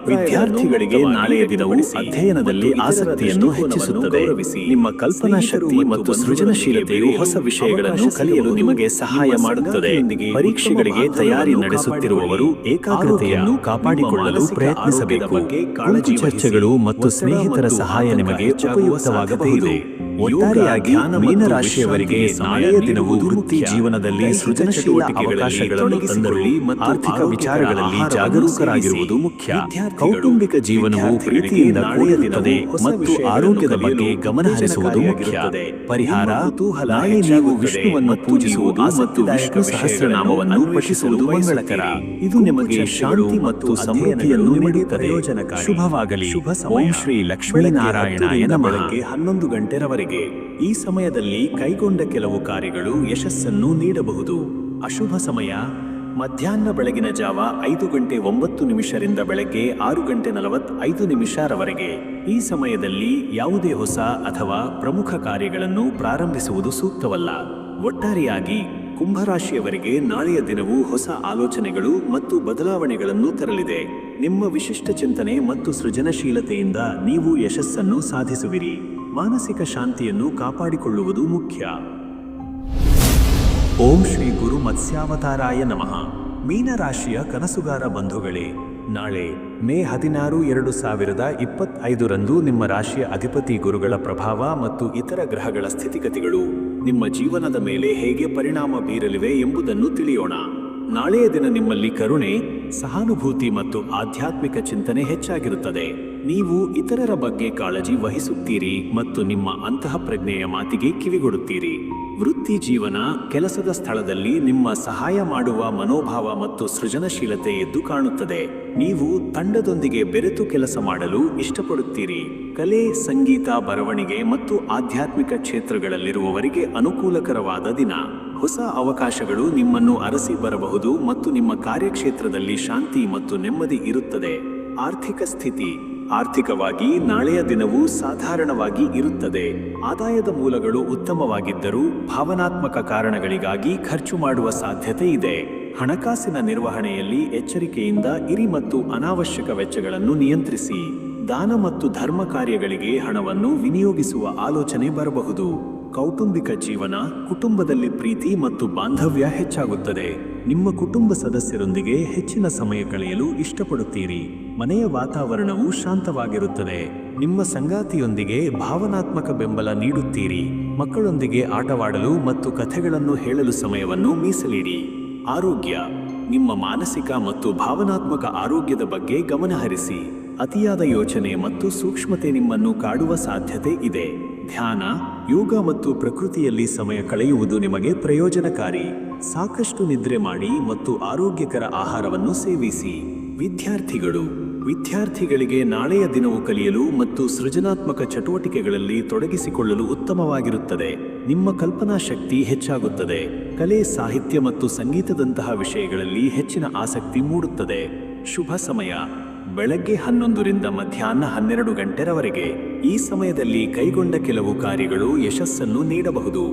A: ವಿದ್ಯಾರ್ಥಿಗಳಿಗೆ ನಾಳೆಯ ದಿನವು ಅಧ್ಯಯನದಲ್ಲಿ ಆಸಕ್ತಿಯನ್ನು ಹೆಚ್ಚಿಸುತ್ತದೆ. ನಿಮ್ಮ ಕಲ್ಪನಾ ಶಕ್ತಿ ಮತ್ತು ಸೃಜನಶೀಲತೆಯು ಹೊಸ ವಿಷಯಗಳನ್ನು ಕಲಿಯಲು ನಿಮಗೆ ಸಹಾಯ ಮಾಡುತ್ತದೆ. ಪರೀಕ್ಷೆಗಳಿಗೆ ತಯಾರಿ ನಡೆಸುತ್ತಿರುವವರು ಏಕಾಗ್ರತೆಯನ್ನು ಕಾಪಾಡಿಕೊಳ್ಳಲು ಪ್ರಯತ್ನಿಸಬೇಕು. ಗುಂಪು ಚರ್ಚೆಗಳು ಮತ್ತು ಸ್ನೇಹಿತರ ಸಹಾಯ ನಿಮಗೆ ಉಪಯುಕ್ತವಾಗಬಹುದು. ಒಟ್ಟಾರೆಯಾಗಿ ಮೀನರಾಶಿಯವರಿಗೆ ನಾಳೆಯ ದಿನವು ವೃತ್ತಿ ಜೀವನದಲ್ಲಿ ಸೃಜನಶೀಲ ಅವಕಾಶಗಳನ್ನು ತಂದೊಡ್ಡಿ ಮತ್ತು ಆರ್ಥಿಕ ವಿಚಾರಗಳಲ್ಲಿ ಜಾಗರೂಕರಾಗಿರುವುದು ಮುಖ್ಯ. ಕೌಟುಂಬಿಕ ಜೀವನವು ಪ್ರೀತಿಯಿಂದ ಕೂಡಿರುತ್ತದೆ ಮತ್ತು ಆರೋಗ್ಯದ ಬಗ್ಗೆ ಗಮನ ಹರಿಸುವುದು ಮುಖ್ಯ. ಪರಿಹಾರ: ನಾಳೆ ನೀವು ವಿಷ್ಣುವನ್ನು ಪೂಜಿಸುವುದು ಮತ್ತು ವಿಷ್ಣು ಸಹಸ್ರನಾಮವನ್ನು ಪಠಿಸುವುದು ಮಂಗಳಕರ. ಇದು ನಿಮಗೆ ಶಾಂತಿ ಮತ್ತು ಸಮೃದ್ಧಿಯನ್ನು ನೀಡುತ್ತದೆ. ಶುಭವಾಗಲಿ. ಓಂ ಶ್ರೀ ಲಕ್ಷ್ಮೀನಾರಾಯಣಾಯ ನಮಃ. 11 ಗಂಟೆರವರೆಗೆ ಈ ಸಮಯದಲ್ಲಿ ಕೈಗೊಂಡ ಕೆಲವು ಕಾರ್ಯಗಳು ಯಶಸ್ಸನ್ನು ನೀಡಬಹುದು. ಅಶುಭ ಸಮಯ: ಮಧ್ಯಾಹ್ನ ಬೆಳಗಿನ ಜಾವ 5:09 ಬೆಳಗ್ಗೆ 6:45 ಈ ಸಮಯದಲ್ಲಿ ಯಾವುದೇ ಹೊಸ ಅಥವಾ ಪ್ರಮುಖ ಕಾರ್ಯಗಳನ್ನು ಪ್ರಾರಂಭಿಸುವುದು ಸೂಕ್ತವಲ್ಲ. ಒಟ್ಟಾರೆಯಾಗಿ ಕುಂಭರಾಶಿಯವರಿಗೆ ನಾಳೆಯ ದಿನವು ಹೊಸ ಆಲೋಚನೆಗಳು ಮತ್ತು ಬದಲಾವಣೆಗಳನ್ನು ತರಲಿದೆ. ನಿಮ್ಮ ವಿಶಿಷ್ಟ ಚಿಂತನೆ ಮತ್ತು ಸೃಜನಶೀಲತೆಯಿಂದ ನೀವು ಯಶಸ್ಸನ್ನು ಸಾಧಿಸುವಿರಿ. ಮಾನಸಿಕ ಶಾಂತಿಯನ್ನು ಕಾಪಾಡಿಕೊಳ್ಳುವುದು ಮುಖ್ಯ. ಓಂ ಶ್ರೀ ಗುರು ಮತ್ಸ್ಯಾವತಾರಾಯ ನಮಃ. ಮೀನರಾಶಿಯ ಕನಸುಗಾರ ಬಂಧುಗಳೇ, ನಾಳೆ ಮೇ 16, 2025 ನಿಮ್ಮ ರಾಶಿಯ ಅಧಿಪತಿ ಗುರುಗಳ ಪ್ರಭಾವ ಮತ್ತು ಇತರ ಗ್ರಹಗಳ ಸ್ಥಿತಿಗತಿಗಳು ನಿಮ್ಮ ಜೀವನದ ಮೇಲೆ ಹೇಗೆ ಪರಿಣಾಮ ಬೀರಲಿವೆ ಎಂಬುದನ್ನು ತಿಳಿಯೋಣ. ನಾಳೆಯ ದಿನ ನಿಮ್ಮಲ್ಲಿ ಕರುಣೆ, ಸಹಾನುಭೂತಿ ಮತ್ತು ಆಧ್ಯಾತ್ಮಿಕ ಚಿಂತನೆ ಹೆಚ್ಚಾಗಿರುತ್ತದೆ. ನೀವು ಇತರರ ಬಗ್ಗೆ ಕಾಳಜಿ ವಹಿಸುತ್ತೀರಿ ಮತ್ತು ನಿಮ್ಮ ಅಂತಃಪ್ರಜ್ಞೆಯ ಮಾತಿಗೆ ಕಿವಿಗೊಡುತ್ತೀರಿ. ವೃತ್ತಿ ಜೀವನ: ಕೆಲಸದ ಸ್ಥಳದಲ್ಲಿ ನಿಮ್ಮ ಸಹಾಯ ಮಾಡುವ ಮನೋಭಾವ ಮತ್ತು ಸೃಜನಶೀಲತೆ ಎದ್ದು ಕಾಣುತ್ತದೆ. ನೀವು ತಂಡದೊಂದಿಗೆ ಬೆರೆತು ಕೆಲಸ ಮಾಡಲು ಇಷ್ಟಪಡುತ್ತೀರಿ. ಕಲೆ, ಸಂಗೀತ, ಬರವಣಿಗೆ ಮತ್ತು ಆಧ್ಯಾತ್ಮಿಕ ಕ್ಷೇತ್ರಗಳಲ್ಲಿರುವವರಿಗೆ ಅನುಕೂಲಕರವಾದ ದಿನ. ಹೊಸ ಅವಕಾಶಗಳು ನಿಮ್ಮನ್ನು ಅರಸಿ ಬರಬಹುದು ಮತ್ತು ನಿಮ್ಮ ಕಾರ್ಯಕ್ಷೇತ್ರದಲ್ಲಿ ಶಾಂತಿ ಮತ್ತು ನೆಮ್ಮದಿ ಇರುತ್ತದೆ. ಆರ್ಥಿಕ ಸ್ಥಿತಿ: ಆರ್ಥಿಕವಾಗಿ ನಾಳೆಯ ದಿನವು ಸಾಧಾರಣವಾಗಿ ಇರುತ್ತದೆ. ಆದಾಯದ ಮೂಲಗಳು ಉತ್ತಮವಾಗಿದ್ದರೂ ಭಾವನಾತ್ಮಕ ಕಾರಣಗಳಿಗಾಗಿ ಖರ್ಚು ಮಾಡುವ ಸಾಧ್ಯತೆ ಇದೆ. ಹಣಕಾಸಿನ ನಿರ್ವಹಣೆಯಲ್ಲಿ ಎಚ್ಚರಿಕೆಯಿಂದ ಇರಿ ಮತ್ತು ಅನಾವಶ್ಯಕ ವೆಚ್ಚಗಳನ್ನು ನಿಯಂತ್ರಿಸಿ. ದಾನ ಮತ್ತು ಧರ್ಮ ಕಾರ್ಯಗಳಿಗೆ ಹಣವನ್ನು ವಿನಿಯೋಗಿಸುವ ಆಲೋಚನೆ ಬರಬಹುದು. ಕೌಟುಂಬಿಕ ಜೀವನ: ಕುಟುಂಬದಲ್ಲಿ ಪ್ರೀತಿ ಮತ್ತು ಬಾಂಧವ್ಯ ಹೆಚ್ಚಾಗುತ್ತದೆ. ನಿಮ್ಮ ಕುಟುಂಬ ಸದಸ್ಯರೊಂದಿಗೆ ಹೆಚ್ಚಿನ ಸಮಯ ಕಳೆಯಲು ಇಷ್ಟಪಡುತ್ತೀರಿ. ಮನೆಯ ವಾತಾವರಣವು ಶಾಂತವಾಗಿರುತ್ತದೆ. ನಿಮ್ಮ ಸಂಗಾತಿಯೊಂದಿಗೆ ಭಾವನಾತ್ಮಕ ಬೆಂಬಲ ನೀಡುತ್ತೀರಿ. ಮಕ್ಕಳೊಂದಿಗೆ ಆಟವಾಡಲು ಮತ್ತು ಕಥೆಗಳನ್ನು ಹೇಳಲು ಸಮಯವನ್ನು ಮೀಸಲಿಡಿ. ಆರೋಗ್ಯ. ನಿಮ್ಮ ಮಾನಸಿಕ ಮತ್ತು ಭಾವನಾತ್ಮಕ ಆರೋಗ್ಯದ ಬಗ್ಗೆ ಗಮನಹರಿಸಿ. ಅತಿಯಾದ ಯೋಚನೆ ಮತ್ತು ಸೂಕ್ಷ್ಮತೆ ನಿಮ್ಮನ್ನು ಕಾಡುವ ಸಾಧ್ಯತೆ ಇದೆ. ಧ್ಯಾನ, ಯೋಗ ಮತ್ತು ಪ್ರಕೃತಿಯಲ್ಲಿ ಸಮಯ ಕಳೆಯುವುದು ನಿಮಗೆ ಪ್ರಯೋಜನಕಾರಿ. ಸಾಕಷ್ಟು ನಿದ್ರೆ ಮಾಡಿ ಮತ್ತು ಆರೋಗ್ಯಕರ ಆಹಾರವನ್ನು ಸೇವಿಸಿ. ವಿದ್ಯಾರ್ಥಿಗಳಿಗೆ ನಾಳೆಯ ದಿನವು ಕಲಿಯಲು ಮತ್ತು ಸೃಜನಾತ್ಮಕ ಚಟುವಟಿಕೆಗಳಲ್ಲಿ ತೊಡಗಿಸಿಕೊಳ್ಳಲು ಉತ್ತಮವಾಗಿರುತ್ತದೆ. ನಿಮ್ಮ ಕಲ್ಪನಾ ಶಕ್ತಿ ಹೆಚ್ಚಾಗುತ್ತದೆ. ಕಲೆ, ಸಾಹಿತ್ಯ ಮತ್ತು ಸಂಗೀತದಂತಹ ವಿಷಯಗಳಲ್ಲಿ ಹೆಚ್ಚಿನ ಆಸಕ್ತಿ ಮೂಡುತ್ತದೆ. ಶುಭ ಸಮಯ ಬೆಳಗ್ಗೆ 11 ರಿಂದ ಮಧ್ಯಾಹ್ನ 12 ಗಂಟೆರವರೆಗೆ. ಈ ಸಮಯದಲ್ಲಿ ಕೈಗೊಂಡ ಕೆಲವು ಕಾರ್ಯಗಳು ಯಶಸ್ಸನ್ನು ನೀಡಬಹುದು.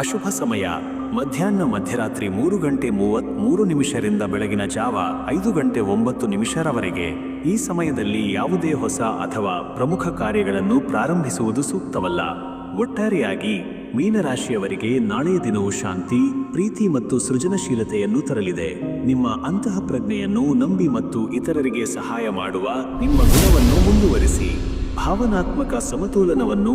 A: ಅಶುಭ ಸಮಯ ಮಧ್ಯರಾತ್ರಿ 3:33 ರಿಂದ ಬೆಳಗಿನ ಜಾವ 5:09 ಈ ಸಮಯದಲ್ಲಿ ಯಾವುದೇ ಹೊಸ ಅಥವಾ ಪ್ರಮುಖ ಕಾರ್ಯಗಳನ್ನು ಪ್ರಾರಂಭಿಸುವುದು ಸೂಕ್ತವಲ್ಲ. ಒಟ್ಟಾರೆಯಾಗಿ ಮೀನರಾಶಿಯವರಿಗೆ ನಾಳೆಯ ದಿನವು ಶಾಂತಿ, ಪ್ರೀತಿ ಮತ್ತು ಸೃಜನಶೀಲತೆಯನ್ನು ತರಲಿದೆ. ನಿಮ್ಮ ಅಂತಃಪ್ರಜ್ಞೆಯನ್ನು ನಂಬಿ ಮತ್ತು ಇತರರಿಗೆ ಸಹಾಯ ಮಾಡುವ ನಿಮ್ಮ ಗುಣವನ್ನು ಮುಂದುವರಿಸಿ. ಭಾವನಾತ್ಮಕ ಸಮತೋಲನವನ್ನು